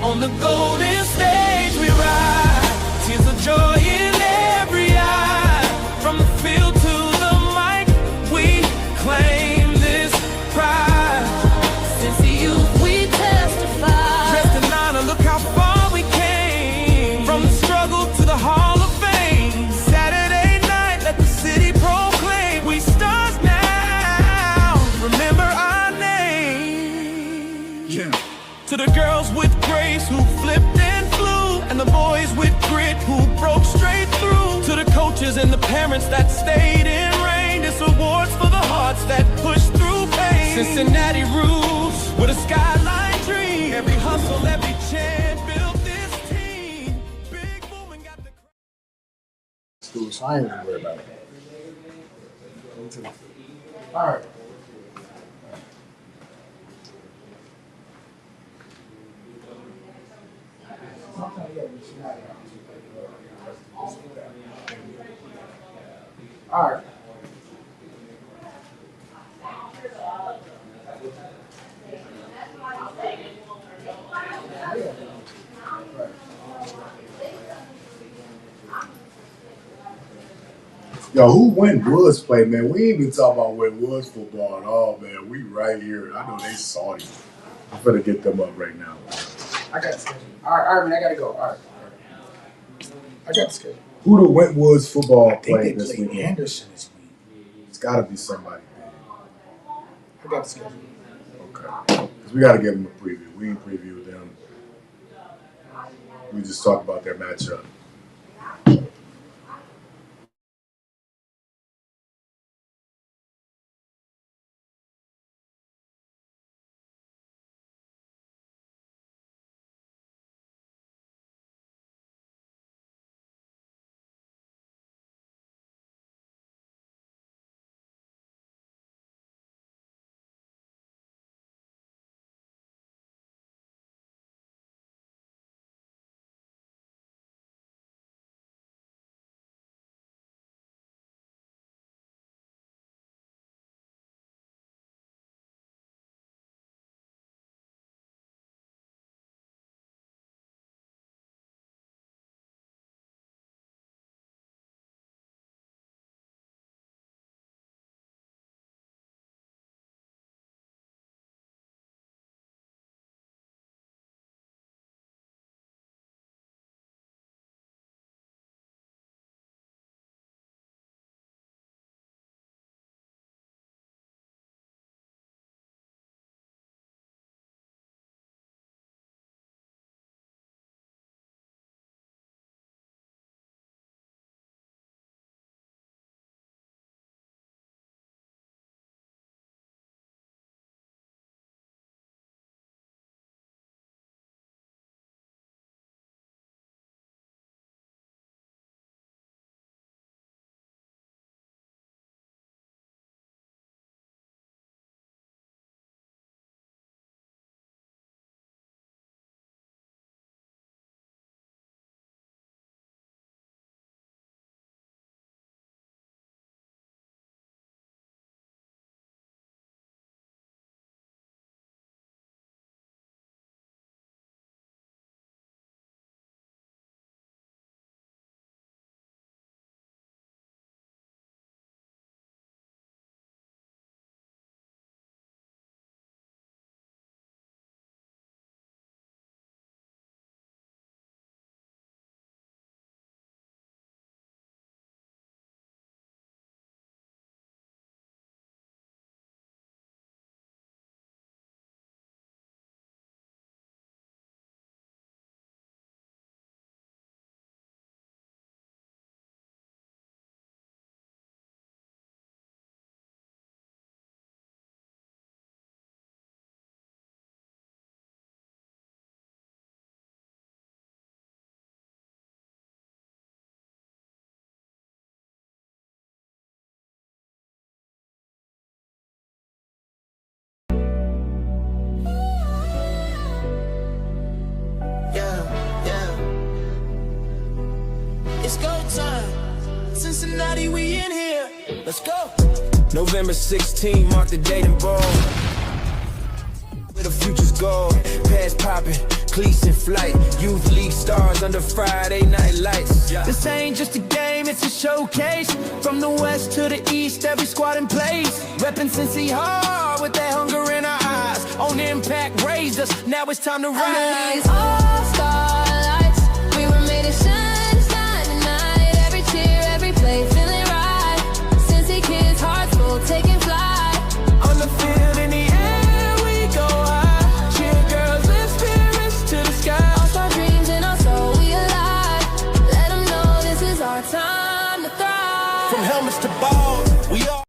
On the golden stage we ride. Tears of joy in every eye. From the field to the mic, we claim this pride. Since the youth we testify. Dressed in honor, look how far we came. From the struggle to the Hall of Fame. Saturday night, let the city proclaim. We stars now, remember our name. Yeah. To the girls with grace who flipped and flew. And the boys with grit who broke straight through. To the coaches and the parents that stayed in rain. This award's for the hearts that pushed through pain. Cincinnati rules with a skyline dream. Every hustle, every chant built this team. Big boom and got the Dude, so I ain't even worried about it. All right. All right. Yo, who Went Woods play, man? We ain't been talking about Went Woods football at all, man. We right here. I know they salty. I'm gonna get them up right now. I got the schedule. All right, man, I gotta go. All right. I got the schedule. Who do Wentwoods football play this weekend? Anderson this week. It's got to be somebody big. I got the schedule. Okay. Because we got to give them a preview. We ain't previewed them. We just talked about their matchup. It's go time. Cincinnati, we in here. Let's go. November 16, mark the date and ball. Where the future's go. Pass popping, cleats in flight. Youth league stars under Friday night lights. This ain't just a game, it's a showcase. From the west to the east, every squad in place. Reppin' Cincy hard with that hunger in our eyes. On impact, raised us, now it's time to rise. These all-star lights, we were made to shine, shine tonight. Every cheer, every play, feeling right. Cincy kids, hearts full, taking flight. On the field, in the air, we go high. Cheer girls, lift spirits to the sky. All-star dreams in our soul, we alive. Let them know this is our time to thrive. From helmets to balls, we all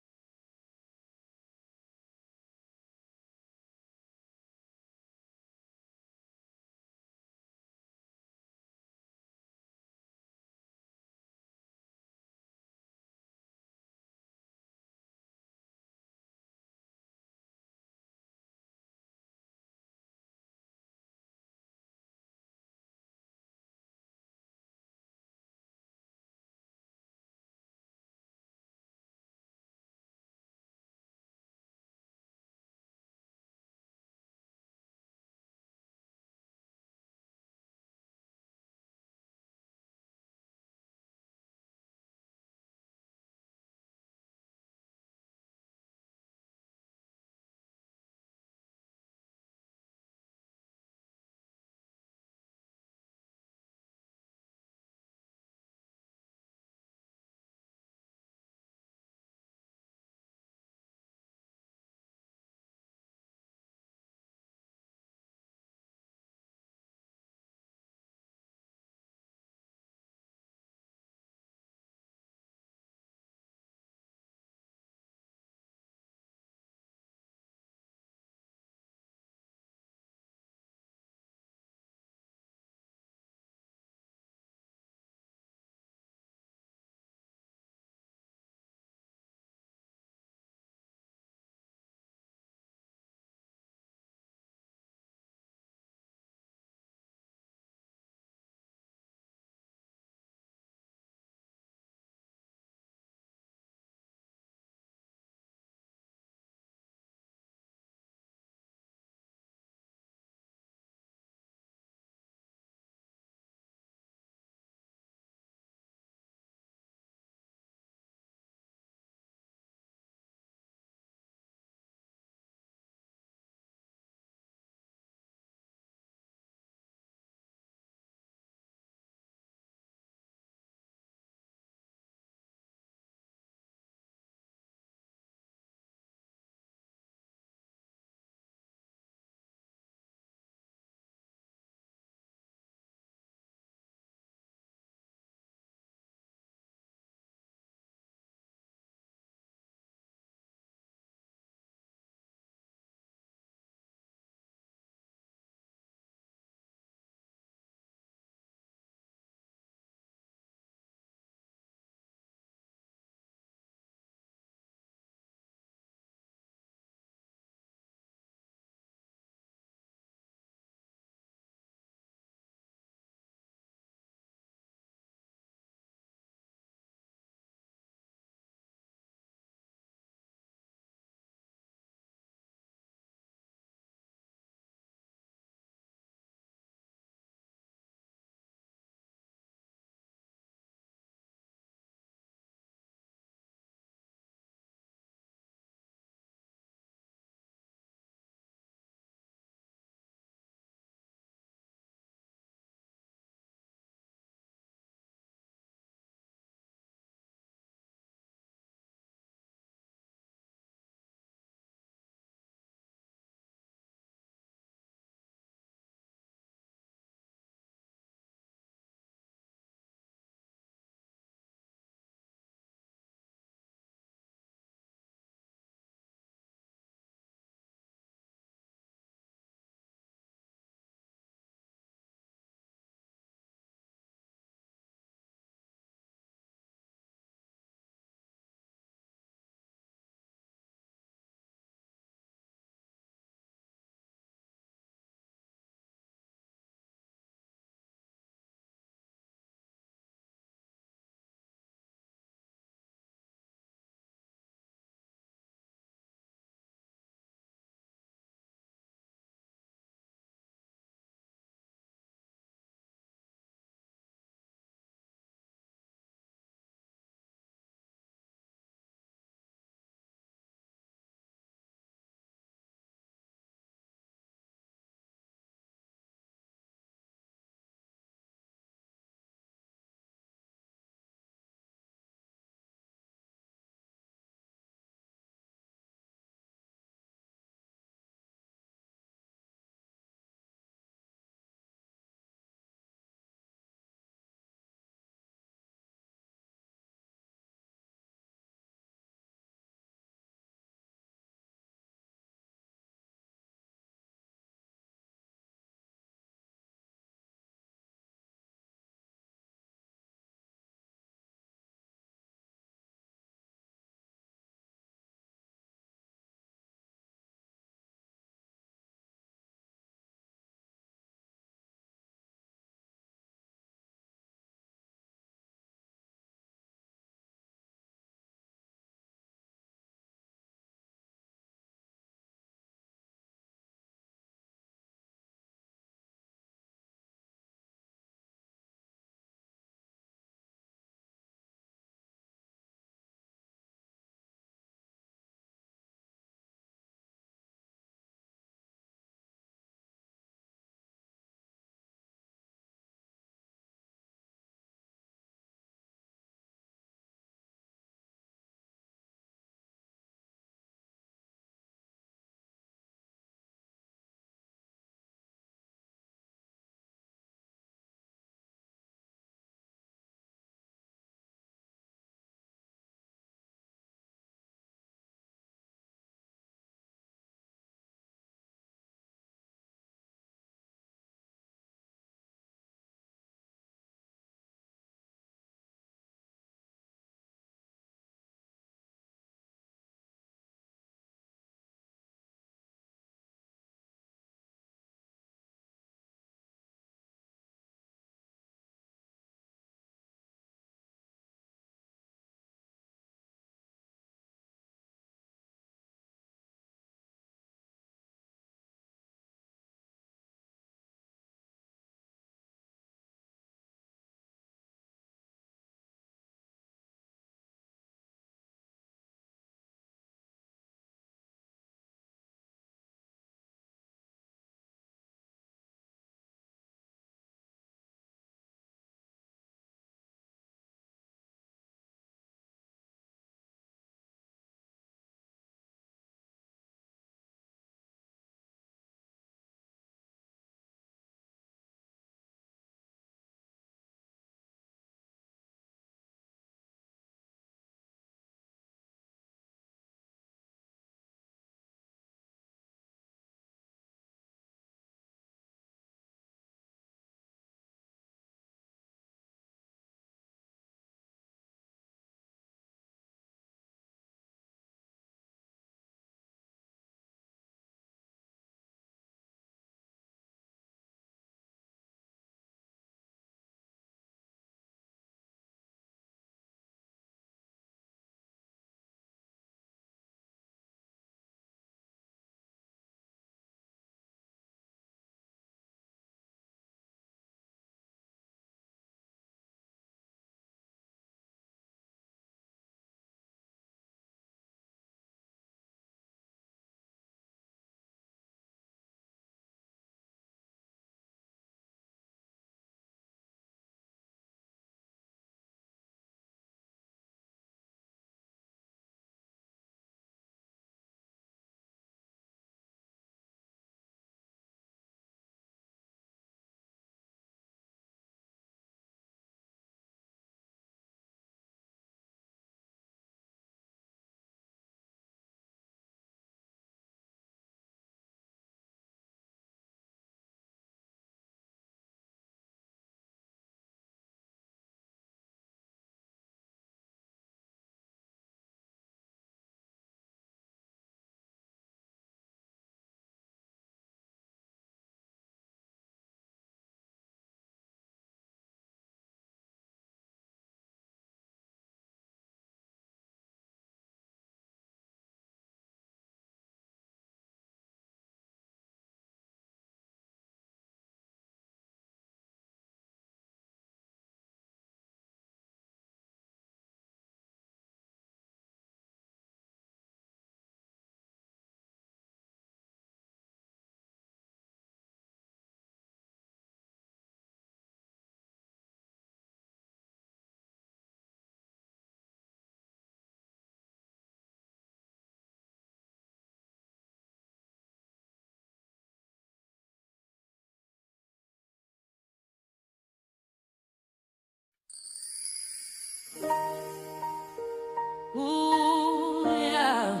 Ooh, yeah.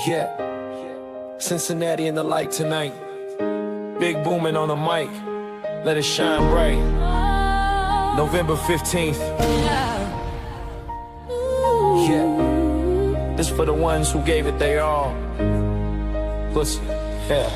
Yeah, Cincinnati in the light tonight. Big booming on the mic. Let it shine bright. November 15th. Yeah, this for the ones who gave it their all. Pussy, yeah.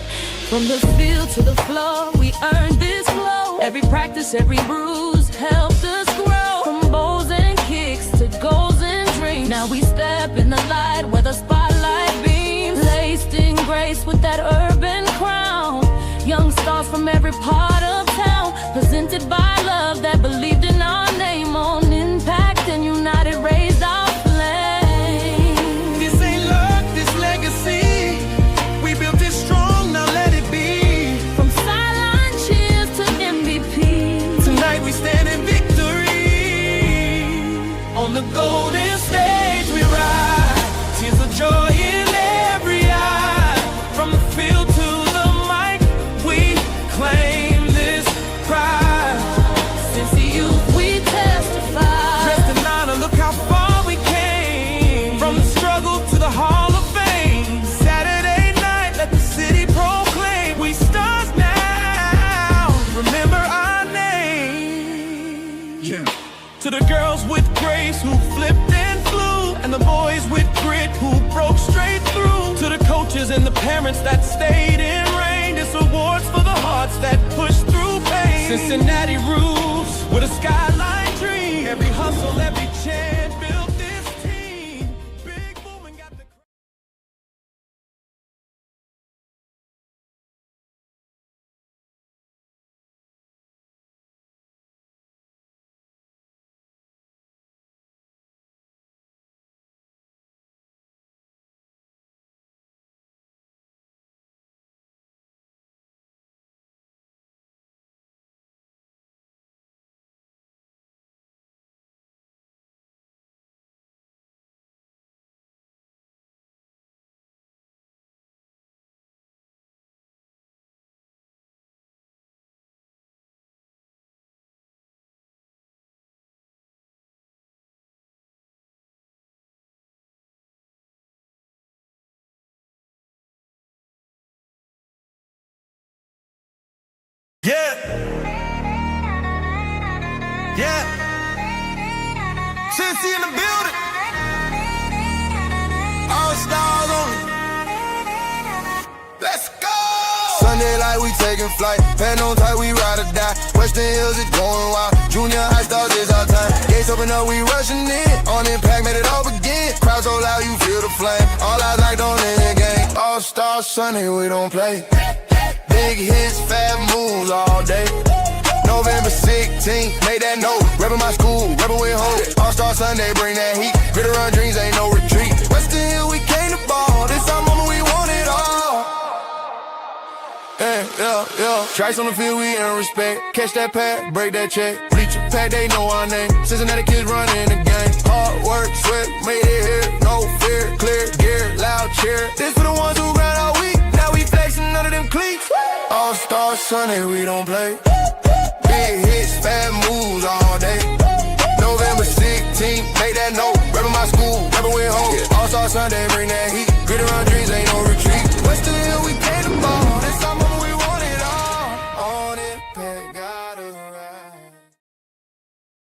From the field to the floor, we earned this flow. Every practice, every bruise helped us grow. From bows and kicks to goals and dreams. Now we step in the light where the spotlight beams. Laced in grace with that urban crown. Young stars from every part of town. Presented by love that believed in our name. On impact and united raised our flame. This ain't luck, this legacy. We built it strong, now let it be. From sideline cheers to MVP. Tonight we stand in victory. On the golden stage we ride. Tears of joy in every eye. From the field to the mic, we claim this pride. Since the youth we testify. Dressed in honor, look how far we came. From the struggle to the Hall of Fame. Saturday night, let the city proclaim. We stars now, remember our name. Yeah. To the girls with grace who flipped and flew. And the boys with grit who broke straight through. To the coaches and the parents that stayed in rain. This awards for the hearts that pushed through pain. Cincinnati rules with a skyline dream. Every hustle, every chant built this team. Big boom and got the Yeah. Yeah. Cincy in the building. All stars on it. Let's go. Sunday like we taking flight. Pen on tight, we ride or die. Western Hills is going wild. Junior high stars is our time. Gates open up, we rushing in. On impact, made it all begin. Crowd so loud, you feel the flame. All eyes like on in the game. All stars Sunday, we don't play. Big hits, fat moves all day. November 16th, made that note. Reppin' my school, reppin' with hope. All-Star Sunday, bring that heat. Grit around dreams, ain't no retreat. Western Hill, we came to ball. This our moment, we want it all. Yeah. Trice on the field, we earn respect. Catch that pad, break that check. Bleacher pad, they know our name. Cincinnati kids running the game. Hard work, sweat, made it here. No fear, clear gear, loud cheer. This for the ones who grind all week. Now we flexing none of them cleats. All-Star Sunday, we don't play. Big hits, fat moves all day. November 16th, make that note. Reppin' my school, reppin' with hope. All-Star Sunday, bring that heat. Grit around dreams, ain't